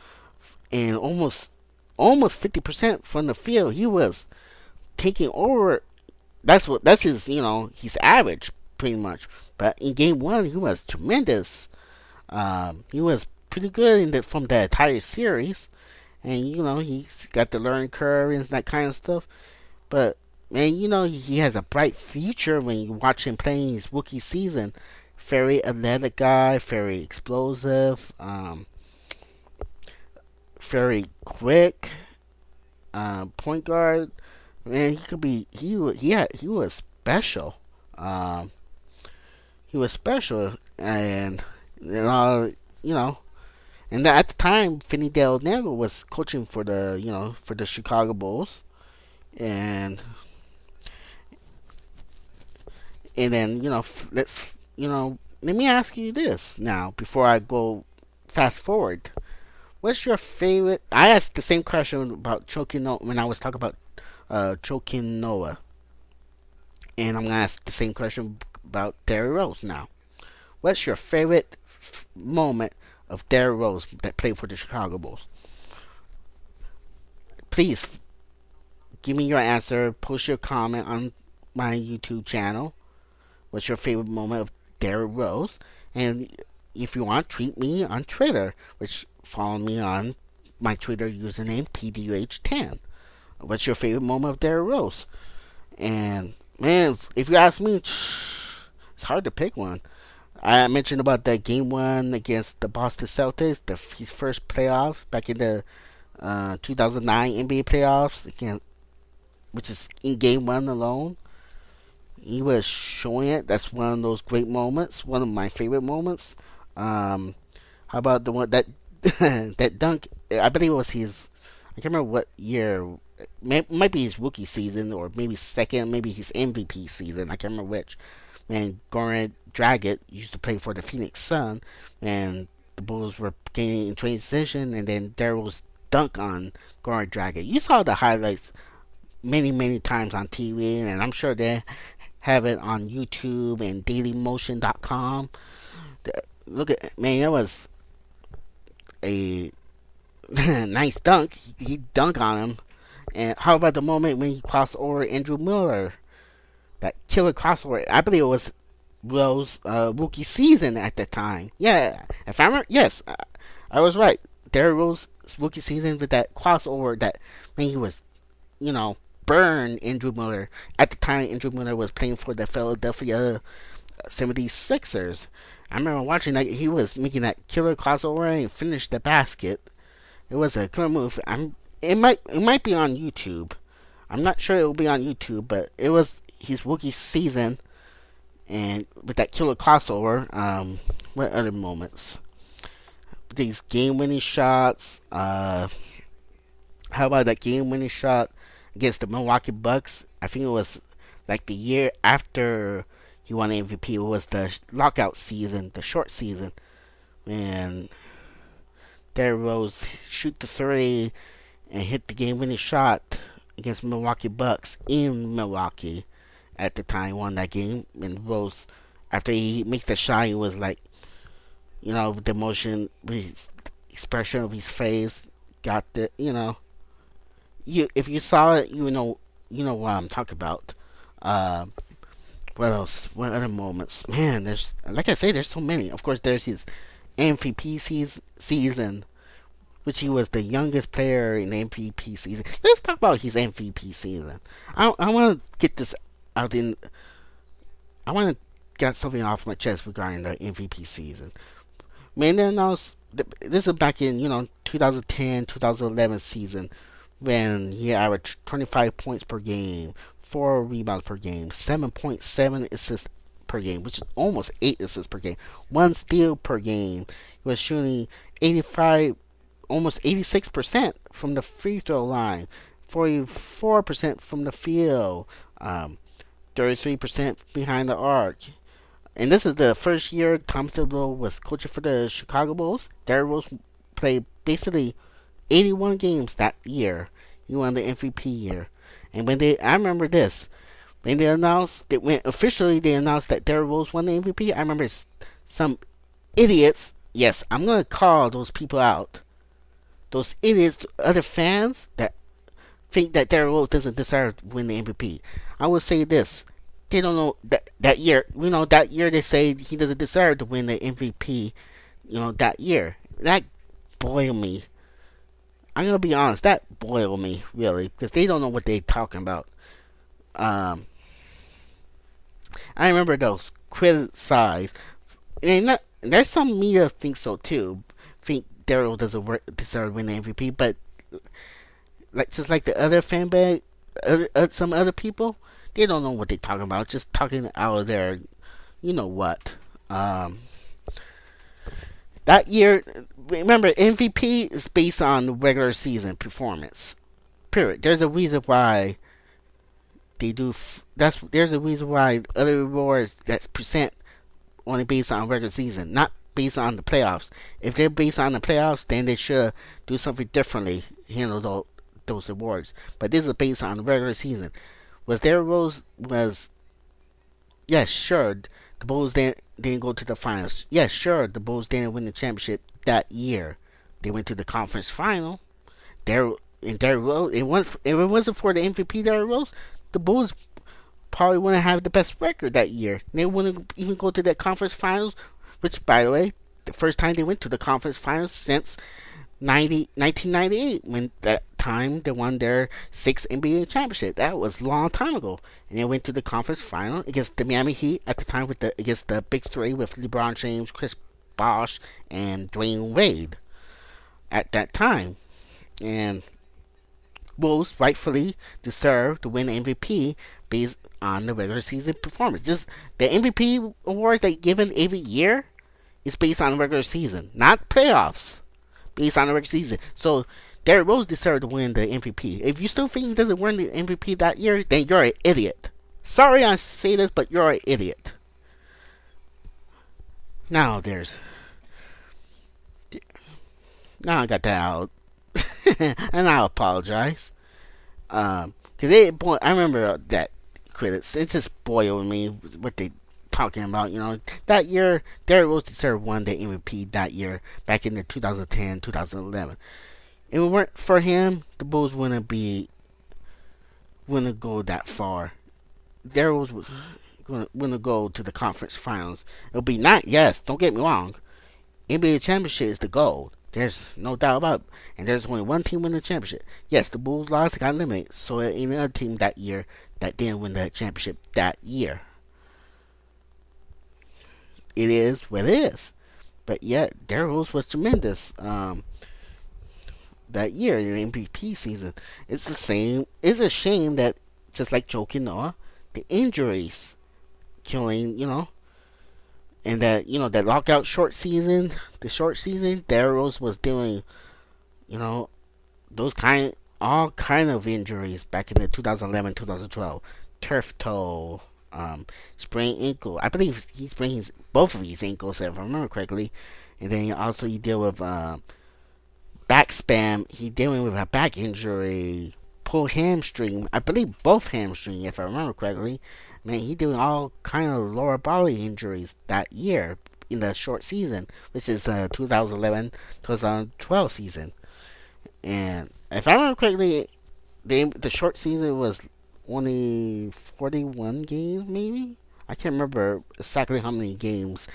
and almost 50% from the field. He was taking over. That's his average pretty much. But in game one, he was tremendous. He was pretty good from the entire series, and he's got the learning curve and that kind of stuff. But man, he has a bright future when you watch him playing his rookie season. Very athletic guy, very explosive, very quick, point guard. Man, he could be. He was special. He was special, and you know, and at the time, Vinny Del Negro was coaching for the Chicago Bulls, and then let me ask you this now before I go fast forward. What's your favorite? I asked the same question about Joakim Noah when I was talking about Joakim Noah, and I'm gonna ask the same question about Derrick Rose now. What's your favorite moment of Derrick Rose that played for the Chicago Bulls? Please give me your answer. Post your comment on my YouTube channel. What's your favorite moment of Derrick Rose? And if you want, tweet me on Twitter, which follow me on my Twitter username PDUH10. What's your favorite moment of Derrick Rose? And man, if you ask me, it's hard to pick one. I mentioned about that game one against the Boston Celtics, his first playoffs back in the 2009 NBA playoffs, again, which is in game one alone. He was showing it. That's one of those great moments. One of my favorite moments. How about the one that that dunk? I believe it was his. I can't remember what year. Might be his rookie season, or maybe second, maybe his MVP season. I can't remember which. Man, Goran Dragic used to play for the Phoenix Sun, and the Bulls were gaining in transition, and then there was dunk on Goran Dragic. You saw the highlights many times on TV, and I'm sure they have it on YouTube and DailyMotion.com. Look at, man, it was a nice dunk. He dunked on him. And how about the moment when he crossed over Andrew Miller? That killer crossover. I believe it was Rose rookie season at the time. Yeah, if I remember, yes, I was right. Derrick Rose rookie season with that crossover that when he was, burn Andrew Miller. At the time, Andrew Miller was playing for the Philadelphia 76ers. I remember watching that. He was making that killer crossover and finished the basket. It was a clear move. It might be on YouTube. I'm not sure it will be on YouTube, but it was his rookie season, and with that killer crossover. What other moments? These game-winning shots. How about that game-winning shot against the Milwaukee Bucks? I think it was like the year after he won the MVP. It was the lockout season, the short season, and Derrick Rose shoot the three and hit the game-winning shot against Milwaukee Bucks in Milwaukee at the time. Won that game, and Rose, after he made the shot, he was like, with the emotion, with his expression of his face, got the, if you saw it, what I'm talking about. What else? What other moments? Man, there's, like I say, there's so many. Of course, there's his MVP season, which he was the youngest player in the MVP season. Let's talk about his MVP season. I want to get this out in. I want to get something off my chest regarding the MVP season. Man, they announced this is back in 2010, 2011 season when he averaged 25 points per game, 4 rebounds per game, 7.7 assists per game, which is almost 8 assists per game, 1 steal per game. He was shooting 85, almost 86% from the free throw line, 44% from the field, 33% behind the arc. And this is the first year Tom Thibodeau was coaching for the Chicago Bulls. Derrick Rose played basically 81 games that year. He won the MVP year. And I remember this, when they announced that they announced that Derrick Rose won the MVP. I remember some idiots. Yes, I'm gonna call those people out. Those idiots, other fans that think that Derrick Rose doesn't deserve to win the MVP. I will say this: they don't know that year. That year they say he doesn't deserve to win the MVP. That year that boiled me. I'm gonna be honest, that boiled me really, because they don't know what they're talking about. I remember those criticized, and there's some media think so too. Think Daryl doesn't deserve to win the MVP, but just like the other fan base, some other people, they don't know what they're talking about. Just talking out of their, what. That year, remember, MVP is based on regular season performance. Period. There's a reason why they do. There's a reason why other awards that's percent only based on regular season, not based on the playoffs. If they're based on the playoffs, then they should do something differently, handle those awards. But this is based on the regular season. Was Derrick Rose yes, sure, the Bulls didn't go to the finals. Yes, sure, the Bulls didn't win the championship that year. They went to the conference final. Derrick Rose, if it wasn't for the MVP Derrick Rose, the Bulls probably wouldn't have the best record that year. They wouldn't even go to the conference finals, which, by the way, the first time they went to the conference finals since 1998, when that time they won their sixth NBA championship. That was a long time ago. And they went to the conference final against the Miami Heat at the time against the Big Three with LeBron James, Chris Bosh, and Dwayne Wade at that time. And Bulls rightfully deserve to win MVP based on the regular season performance. The MVP awards they given every year is based on the regular season, not playoffs. Based on the regular season. So Derrick Rose deserved to win the MVP. If you still think he doesn't win the MVP that year, then you're an idiot. Sorry I say this, but you're an idiot. Now now I got that out. And I apologize. Cause I remember that critics. It just boiled me what they talking about. That year Derrick Rose deserved won the MVP that year back in the 2010, 2011. If it weren't for him, the Bulls wouldn't go that far. Derrick Rose wouldn't go to the conference finals. It'll be not, yes, don't get me wrong. NBA championship is the goal. There's no doubt about it. And there's only one team winning the championship. Yes, the Bulls lost, got eliminated. So ain't another team that year that didn't win the championship that year. It is what it is. But yet, Derrick Rose was tremendous that year in the MVP season. It's the same. It's a shame that, just like Joakim Noah, the injuries killing, and that lockout the short season, Derrick Rose was doing, those all kind of injuries back in the 2011, 2012, turf toe, sprained ankle. I believe he sprained both of his ankles, if I remember correctly. And then also he deal with back spam. He dealing with a back injury, pulled hamstring. I believe both hamstring, if I remember correctly. Man, he doing all kind of lower body injuries that year in the short season, which is 2011-2012 season. And if I remember correctly, the short season was only 41 games, maybe? I can't remember exactly how many games,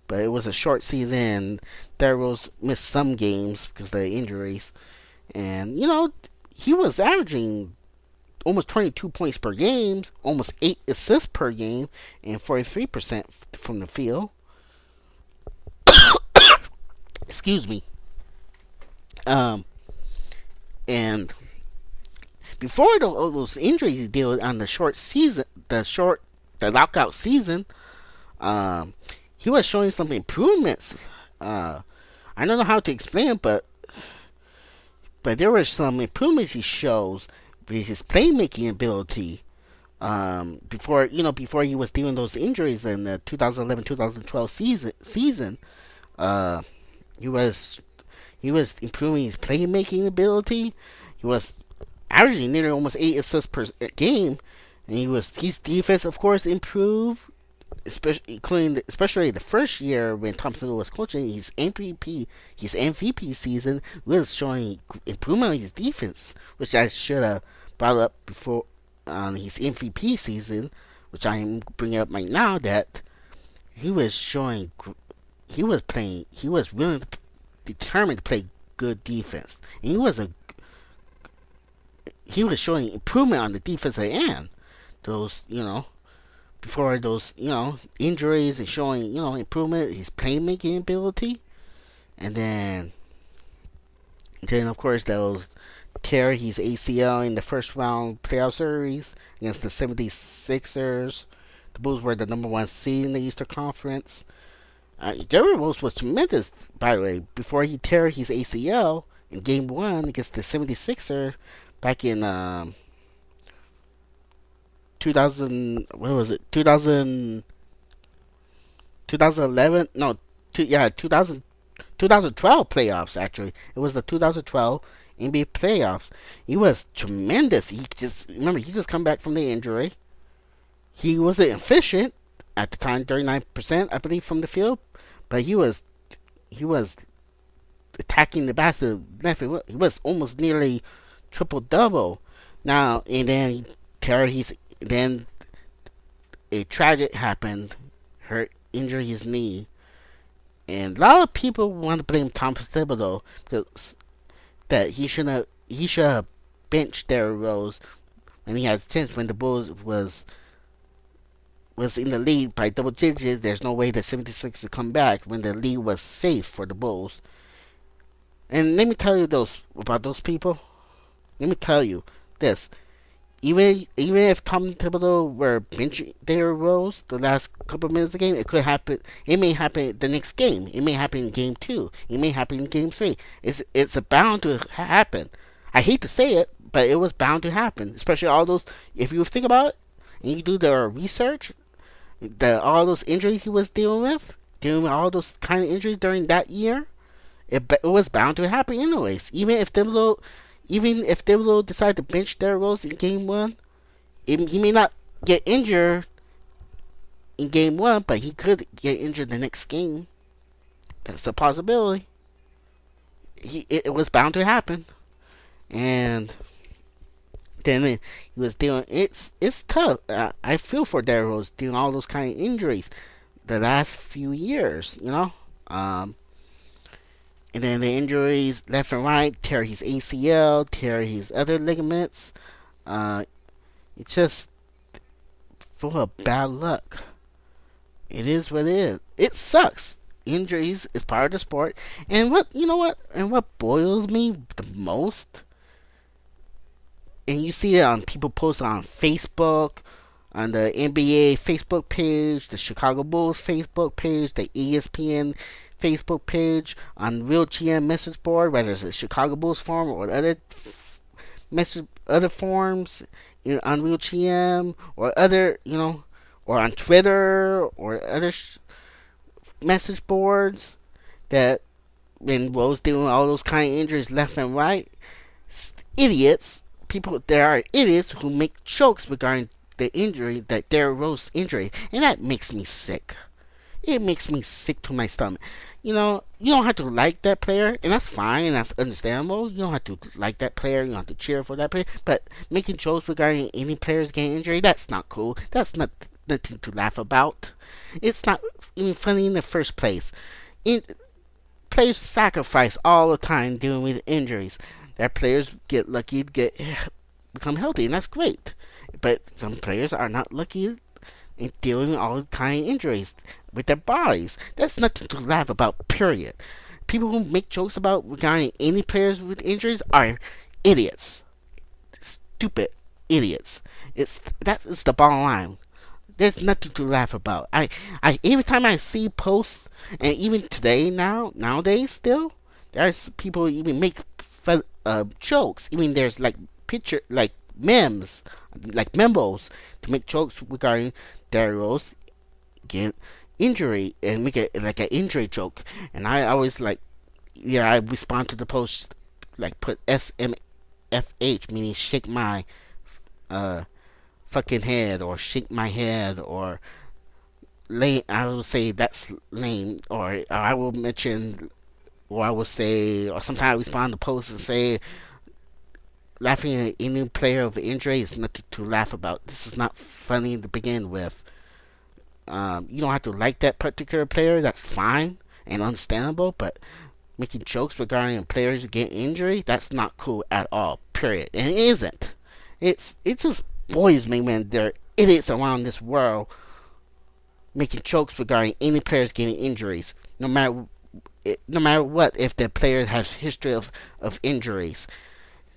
but it was a short season. Derrick Rose missed some games because of the injuries. And, he was averaging almost 22 points per game, almost 8 assists per game, and 43% from the field. Excuse me. And before those injuries he dealt on the short season, the lockout season, he was showing some improvements. I don't know how to explain it, but there were some improvements he shows with his playmaking ability. Before he was dealing those injuries in the 2011-2012 season, he was improving his playmaking ability. He was averaging nearly almost 8 assists per game, and his defense, of course, improved, especially the first year when Thompson was coaching. His MVP season was showing improvement in his defense, which I should have brought up before on his MVP season, which I am bringing up right now. That he was really determined to play good defense, and he was showing improvement on the defensive end. Before those, injuries, and showing, improvement, his playmaking ability. And then of course, those tear his ACL in the first round playoff series against the 76ers. The Bulls were the number 1 seed in the Eastern Conference. Derrick Rose was tremendous, by the way, before he tear his ACL in Game 1 against the 76ers back in 2000, what was it? 2011? No, 2012 playoffs, actually. It was the 2012 NBA playoffs. He was tremendous. He just come back from the injury. He wasn't efficient at the time, 39%, I believe, from the field, but he was attacking the basket. He was almost nearly triple double. Now and then then a tragic happened, injured his knee, And a lot of people want to blame Tom Thibodeau because that he should have benched Derrick Rose when he had a chance when the Bulls was in the lead by double digits. There's no way the 76 would come back when the lead was safe for the Bulls. And let me tell you about those people. Let me tell you this. Even if Tom Thibodeau were benching Derrick Rose the last couple of minutes of the game, it could happen. It may happen the next game. It may happen in game 2. It may happen in game 3. It's bound to happen. I hate to say it, but it was bound to happen. Especially all those. If you think about it and you do the research, all those injuries he was dealing with all those kind of injuries during that year, it was bound to happen anyways. Even if Thibodeau decided to bench Derrick Rose in game 1, he may not get injured in game 1, but he could get injured the next game. That's a possibility. It was bound to happen, and then he was dealing. It's tough. I feel for Derrick Rose dealing all those kind of injuries the last few years. And then the injuries left and right, tear his ACL, tear his other ligaments. Uh, it's just full of bad luck. It is what it is. It sucks. Injuries is part of the sport. And what boils me the most, and you see it on people post on Facebook, on the NBA Facebook page, the Chicago Bulls Facebook page, the ESPN Facebook page, on Real GM message board, whether it's a Chicago Bulls forum or other forums, on Real GM or or on Twitter or other message boards, that when Rose doing all those kind of injuries left and right, idiots, there are idiots who make jokes regarding the injury, that Derrick Rose injury, and that makes me sick. It makes me sick to my stomach. You don't have to like that player, and that's fine, and that's understandable. You don't have to like that player, you don't have to cheer for that player, but making jokes regarding any players getting injured, that's not cool. That's nothing to laugh about. It's not even funny in the first place. Players sacrifice all the time dealing with injuries. Their players get lucky to become healthy, and that's great. But some players are not lucky in dealing with all kind of injuries with their bodies. That's nothing to laugh about, period. People who make jokes about regarding any players with injuries are idiots. Stupid idiots. That is the bottom line. There's nothing to laugh about. Every time I see posts, and even today nowadays still, there's people even make jokes. Even there's like memes, like memos, to make jokes regarding Derrick Rose getting injury and make it like an injury joke. And I always I respond to the post, like put SMFH, meaning shake my fucking head, or shake my head, or lame. I will say that's lame, or I will mention, or I will say, or sometimes I respond to posts and say, laughing at any player of injury is nothing to laugh about. This is not funny to begin with. You don't have to like that particular player. That's fine and understandable. But making jokes regarding players getting injury, that's not cool at all. Period. And it isn't. It just boils me when there are idiots around this world making jokes regarding any players getting injuries, no matter what. If the player has history of injuries,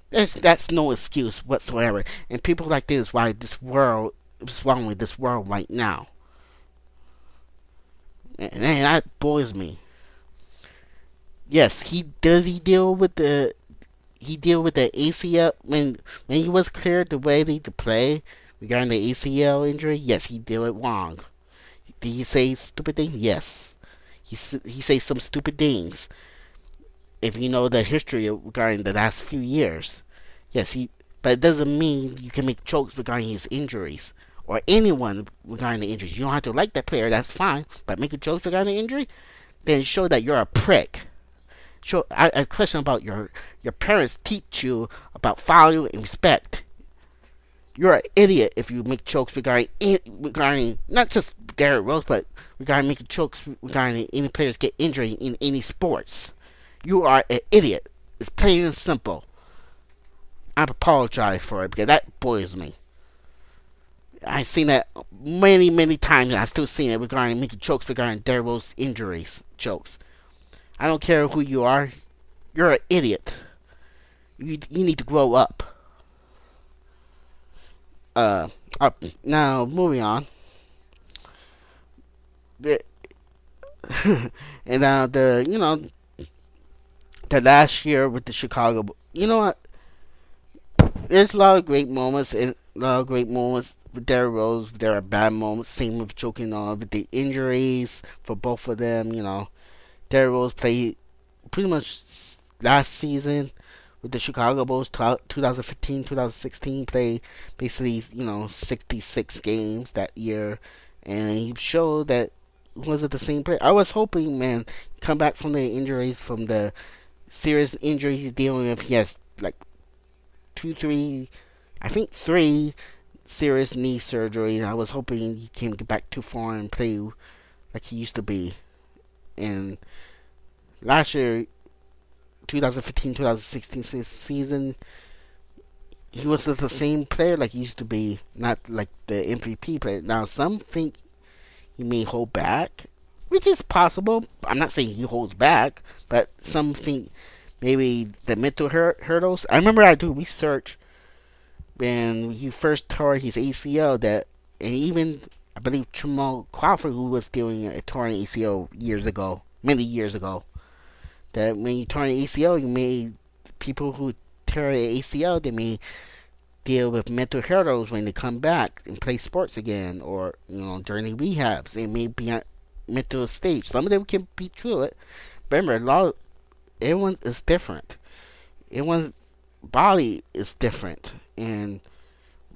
that's no excuse whatsoever. And people like this, why what's wrong with this world right now? And that boils me. Yes, he deal with the ACL when he was cleared the way to play regarding the ACL injury. Yes, he did it wrong. Did he say stupid things? Yes, he say some stupid things. If you know the history regarding the last few years, yes, but it doesn't mean you can make jokes regarding his injuries, or anyone regarding the injuries. You don't have to like that player, that's fine, but making jokes regarding the injury, then show that you're a prick. A question about your parents teach you about value and respect. You're an idiot if you make jokes regarding not just Derrick Rose, but regarding making jokes regarding any players get injured in any sports. You are an idiot. It's plain and simple. I apologize for it because that bothers me. I've seen that many, many times, and I still seen it regarding making jokes regarding Derrick Rose injuries jokes. I don't care who you are. You're an idiot. You need to grow up. Up now. Moving on. The, and now the last year with the Chicago. You know what? There's a lot of great moments and a lot of great moments with Derrick Rose. There are bad moments. Same with Joakim Noah with the injuries for both of them. Derrick Rose played pretty much last season with the Chicago Bulls, 2015, 2016, played basically 66 games that year, and he showed that he wasn't the same player. I was hoping, man, come back from the injuries, from the serious injuries he's dealing with. He has like two, three, I think three serious knee surgeries. I was hoping he can get back too far and play like he used to be. And last year, 2015-2016 season, he was the same player like he used to be, not like the MVP player. Now, some think he may hold back, which is possible. I'm not saying he holds back, but some think maybe the mental hurdles. I remember I do research when he first tore his ACL, that, and even I believe Jamal Crawford, who was dealing a torn ACL many years ago, that when you torn an ACL, people who tear an ACL, they may deal with mental hurdles when they come back and play sports again, or during the rehabs, they may be at mental stage. Some of them can be through it. Remember, everyone is different. Everyone's body is different, and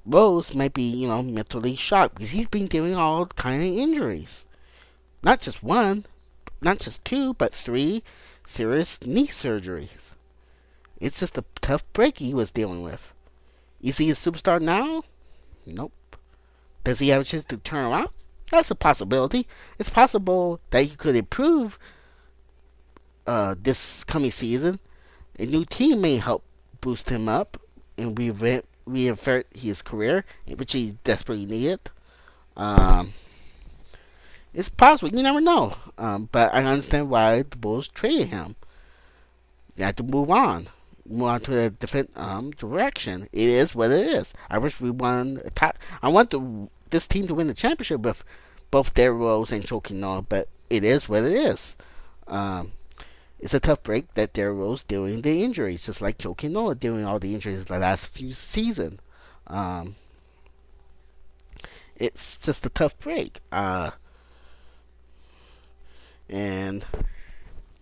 Rose might be mentally shocked because he's been dealing all kind of injuries, not just one, not just two, but three serious knee surgeries. It's just a tough break he was dealing with. Is he a superstar now? Nope. Does he have a chance to turn around? That's a possibility. It's possible that he could improve this coming season. A new team may help boost him up and reinvent his career, which he desperately needed. It's possible. You never know. But I understand why the Bulls traded him. They had to move on. Move on to a different direction. It is what it is. I wish we won a top. I want this team to win the championship with both Derrick Rose and Joakim Noah, but it is what it is. It's a tough break that Derrick Rose dealing the injuries, just like Joakim Noah dealing all the injuries the last few seasons. It's just a tough break. And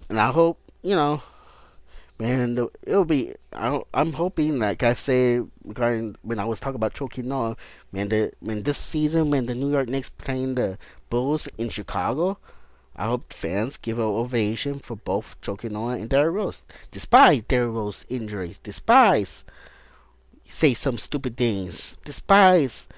I hope, man, it'll be. I'm hoping, like I said regarding when I was talking about Joakim Noah, man, when this season, when the New York Knicks playing the Bulls in Chicago, I hope fans give an ovation for both Joakim Noah and Derrick Rose, despite Derrick Rose injuries, despite say some stupid things, despite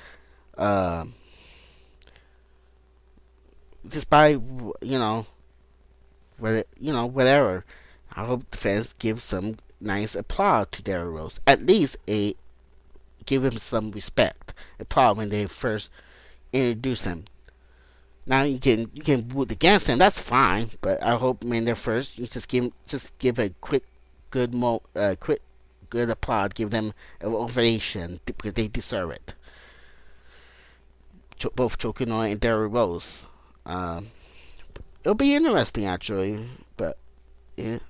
whatever. I hope the fans give some nice applause to Derrick Rose. At least give him some respect. Applause when they first introduced him. Now you can root against him. That's fine. But I hope when they're first, you just give a quick good applause. Give them an ovation because they deserve it. Both Joakim Noah and Derrick Rose. It'll be interesting actually, but it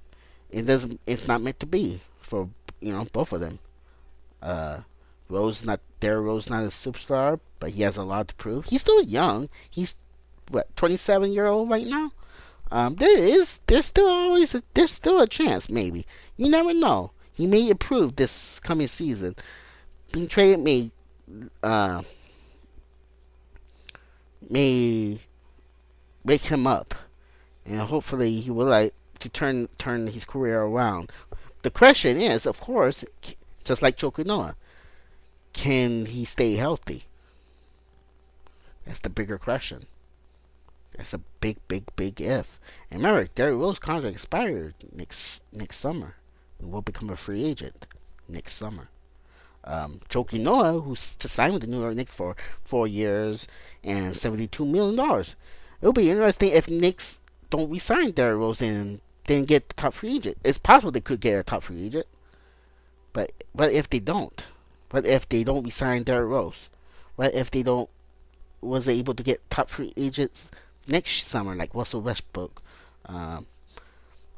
doesn't. It's not meant to be for both of them. Derrick Rose not a superstar, but he has a lot to prove. He's still young. He's 27-year-old right now. There's still a chance. Maybe you never know. He may improve this coming season. Being traded may wake him up, and hopefully he will like to turn his career around. The question is, of course, just like Joakim Noah, can he stay healthy? That's the bigger question. That's a big, big, big if. And remember, Derrick Rose contract expired next summer. He will become a free agent next summer. Joakim Noah, who's just signed with the New York Knicks for 4 years and $72 million. It'll be interesting if Knicks don't re-sign Derrick Rose and then get the top free agent. It's possible they could get a top free agent, but what if they don't? What if they don't re-sign Derrick Rose? What if they don't was able to get top free agents next summer, like Russell Westbrook, um,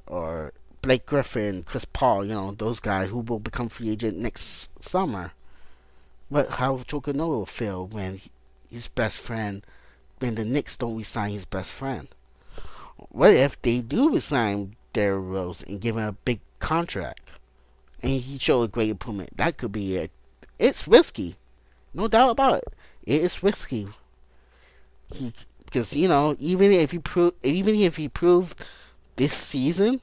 or Blake Griffin, Chris Paul, those guys who will become free agent next summer. How Joakim Noah will feel when his best friend, when the Knicks don't resign his best friend? What if they do resign Derrick Rose and give him a big contract and he showed a great improvement? That could be it. It's risky, no doubt about it. It is risky. Because even if he proved this season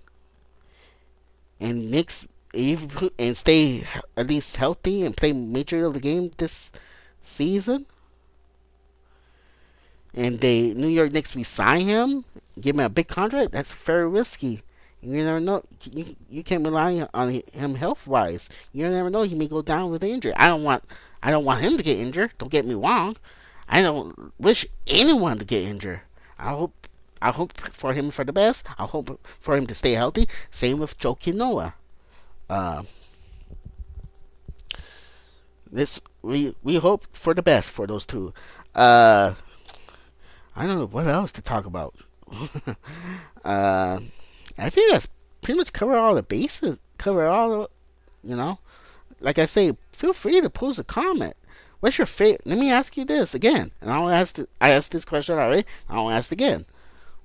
and Knicks and stay at least healthy and play major of the game this season, and the New York Knicks resign him, give him a big contract, that's very risky. You never know. You can't rely on him health wise. You never know. He may go down with an injury. I don't want him to get injured. Don't get me wrong. I don't wish anyone to get injured. I hope for him for the best. I hope for him to stay healthy. Same with Joakim Noah. We hope for the best for those two. I don't know what else to talk about. I think that's pretty much cover all the bases. Cover all the, like I say, feel free to post a comment. What's your favorite? Let me ask you this again, and I asked this question already. I'll ask it again.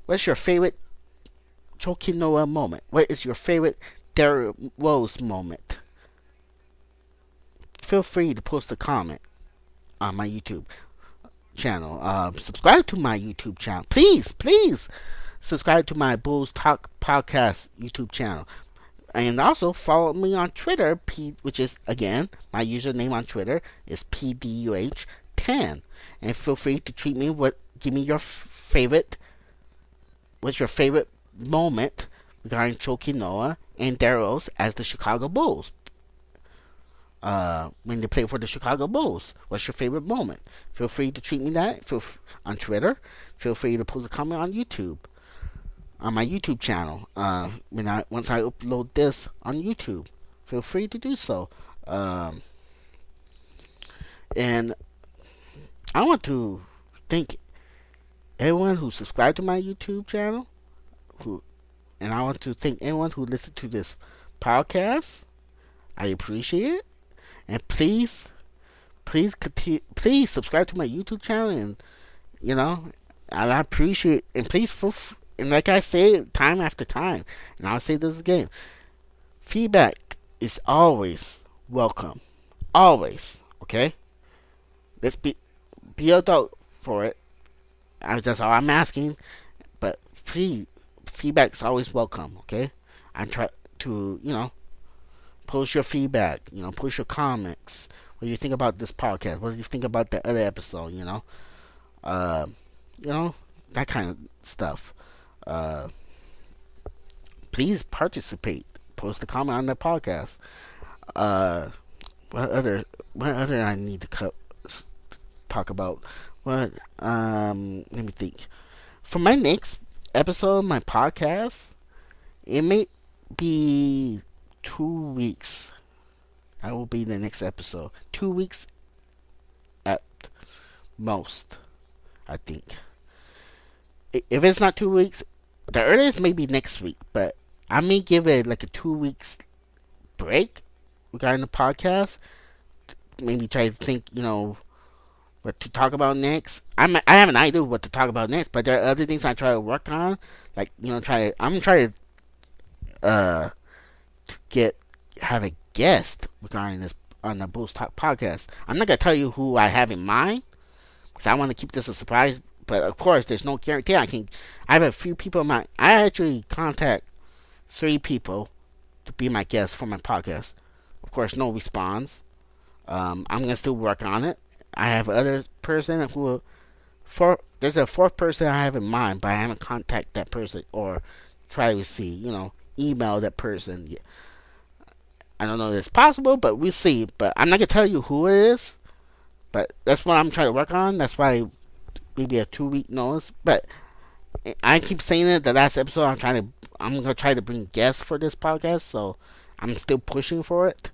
What's your favorite Joakim Noah moment? What is your favorite Derrick Rose moment? Feel free to post a comment on my YouTube channel. Subscribe to my YouTube channel, please. Subscribe to my Bulls Talk Podcast YouTube channel. And also follow me on Twitter, which is, again, my username on Twitter is PDUH10. And feel free to give me your favorite, what's your favorite moment regarding Joakim Noah and Derrick Rose as the Chicago Bulls. When they play for the Chicago Bulls. What's your favorite moment? Feel free to tweet me that on Twitter. Feel free to post a comment on YouTube. On my YouTube channel, once I upload this on YouTube, feel free to do so. And I want to thank everyone who subscribed to my YouTube channel, and I want to thank everyone who listened to this podcast. I appreciate it, and please subscribe to my YouTube channel, and I appreciate, and and like I say time after time, and I'll say this again, feedback is always welcome. Always. Okay? Let's be adult for it. That's all I'm asking. But feedback is always welcome. Okay? I try to, post your feedback. Post your comments. What do you think about this podcast? What do you think about the other episode? That kind of stuff. Please participate. Post a comment on the podcast. What other I need to talk about? Let me think. For my next episode of my podcast, it may be 2 weeks. That will be the next episode. 2 weeks at most, I think. If it's not 2 weeks, the earliest may be next week, but I may give it like a 2 weeks break regarding the podcast. Maybe try to think, what to talk about next. I have an idea of what to talk about next, but there are other things I try to work on. Like, I'm trying to have a guest regarding this on the Bulls Talk podcast. I'm not gonna tell you who I have in mind because I want to keep this a surprise. But of course, there's no guarantee. I have a few people in mind. I actually contact 3 people to be my guests for my podcast. Of course, no response. I'm gonna still work on it. I have other person who for there's a fourth person I have in mind, but I haven't contacted that person or try to see, email that person. I don't know if it's possible, but we'll see. But I'm not gonna tell you who it is. But that's what I'm trying to work on. That's why maybe a 2 week notice. But I keep saying it. The last episode, I'm gonna try to bring guests for this podcast. So I'm still pushing for it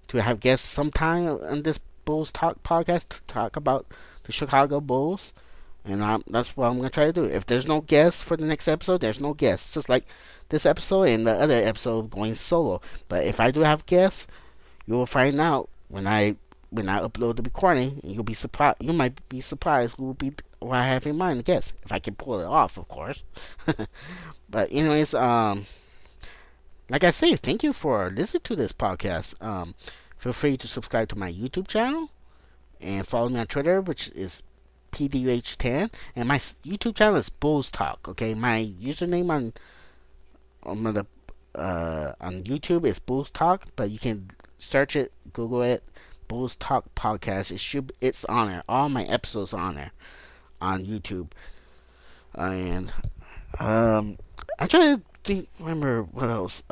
to have guests sometime on this Bulls Talk podcast to talk about the Chicago Bulls. And that's what I'm gonna try to do. If there's no guests for the next episode, there's no guests. Just like this episode and the other episode going solo. But if I do have guests, you will find out when I upload the recording, and you'll be surprised. You might be surprised who I have in mind to guess if I can pull it off, of course. But anyways, like I say, thank you for listening to this podcast. Feel free to subscribe to my YouTube channel and follow me on Twitter, which is PDH10, and my YouTube channel is Bulls Talk. Okay, my username on YouTube is Bulls Talk, but you can search it, Google it, Bulls Talk Podcast. It's on there. All my episodes are on there on YouTube. And I'm trying to remember what else.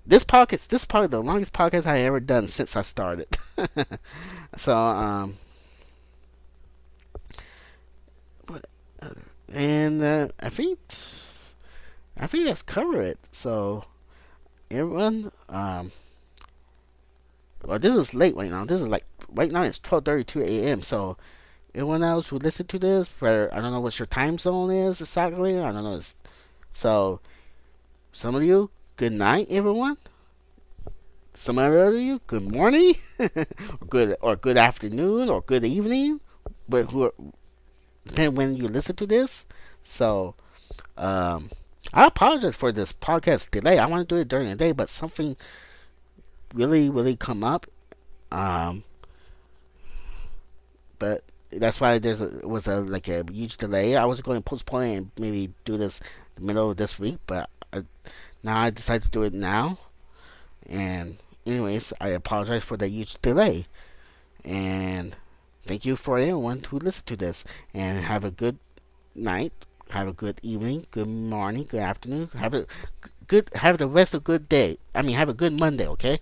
This is probably the longest podcast I ever done since I started. So but, and I think that's covered it. So everyone, well, this is late right now. This is like right now it's 12:32 a.m. So everyone else who listen to this, where I don't know what your time zone is exactly. I don't know. So some of you, good night, everyone. Some other you, good morning, or good afternoon, or good evening. But depending when you listen to this. So I apologize for this podcast delay. I want to do it during the day, but something really, really come up. Um, but that's why was a like a huge delay. I was going to postpone it and maybe do this the middle of this week, but now I decided to do it now. And anyways, I apologize for the huge delay. And thank you for everyone who listened to this. And have a good night. Have a good evening. Good morning. Good afternoon. Have the rest of a good day. I mean, have a good Monday. Okay.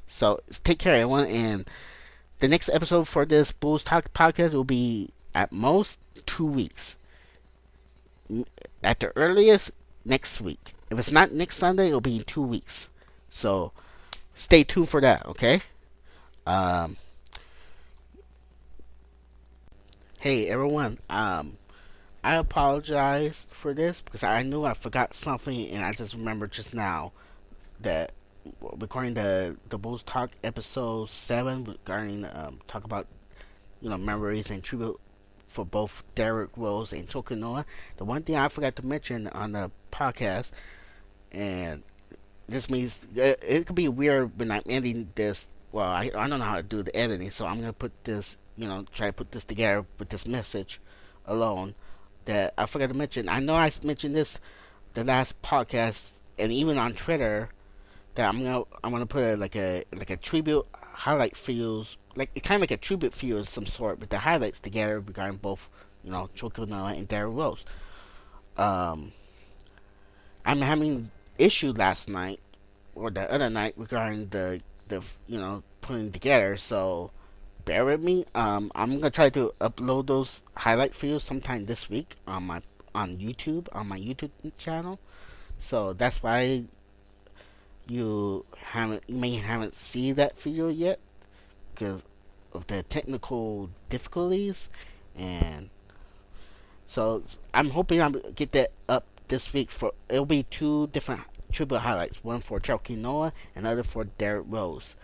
So take care, everyone. And the next episode for this Bulls Talk podcast will be at most 2 weeks. At the earliest, next week. If it's not next Sunday, it'll be in 2 weeks. So stay tuned for that, okay? Um, hey, everyone. I apologize for this because I knew I forgot something and I just remembered just now that recording the Bulls Talk episode 7 regarding talk about memories and tribute for both Derrick Rose and Joakim Noah. The one thing I forgot to mention on the podcast, and this means it could be weird when I'm ending this. Well, I don't know how to do the editing, so I'm gonna put this, try to put this together with this message alone that I forgot to mention. I know I mentioned this the last podcast and even on Twitter that I'm gonna put like a tribute highlight feels like kind of like a tribute feel of some sort with the highlights together regarding both Joakim Noah and Derrick Rose. Um, I'm having issue last night or the other night regarding the putting together. So bear with me. I'm gonna try to upload those highlight videos sometime this week on my YouTube channel. So that's why you may haven't seen that video yet because of the technical difficulties, and so I'm hoping I'll get that up this week. For it'll be two different tribute highlights, one for Joakim Noah and another for Derrick Rose.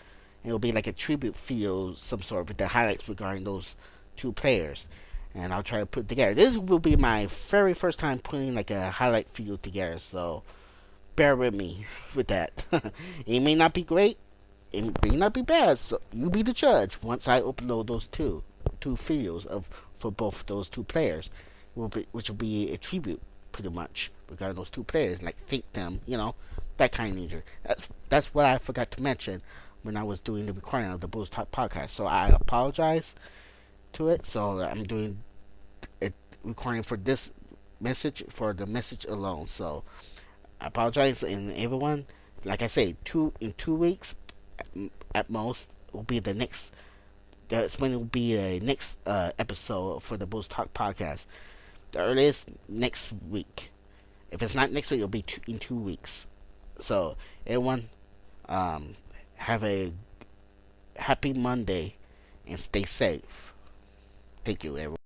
It'll be like a tribute feel, some sort, with the highlights regarding those two players. And I'll try to put it together. This will be my very first time putting like a highlight feel together, so bear with me with that. It may not be great, it may not be bad, so you be the judge once I upload those two videos of for both those two players, which will be a tribute pretty much regarding those two players, like thank them, that kind of nature. That's what I forgot to mention when I was doing the recording of the Bulls Talk podcast. So I apologize to it. So I'm doing it recording for this message for the message alone. So I apologize, and everyone, like I say, 2 weeks at most will be the next. That's when it will be a next episode for the Bulls Talk podcast. The earliest next week. If it's not next week, it'll be in 2 weeks. So everyone, um, have a happy Monday and stay safe. Thank you, everyone.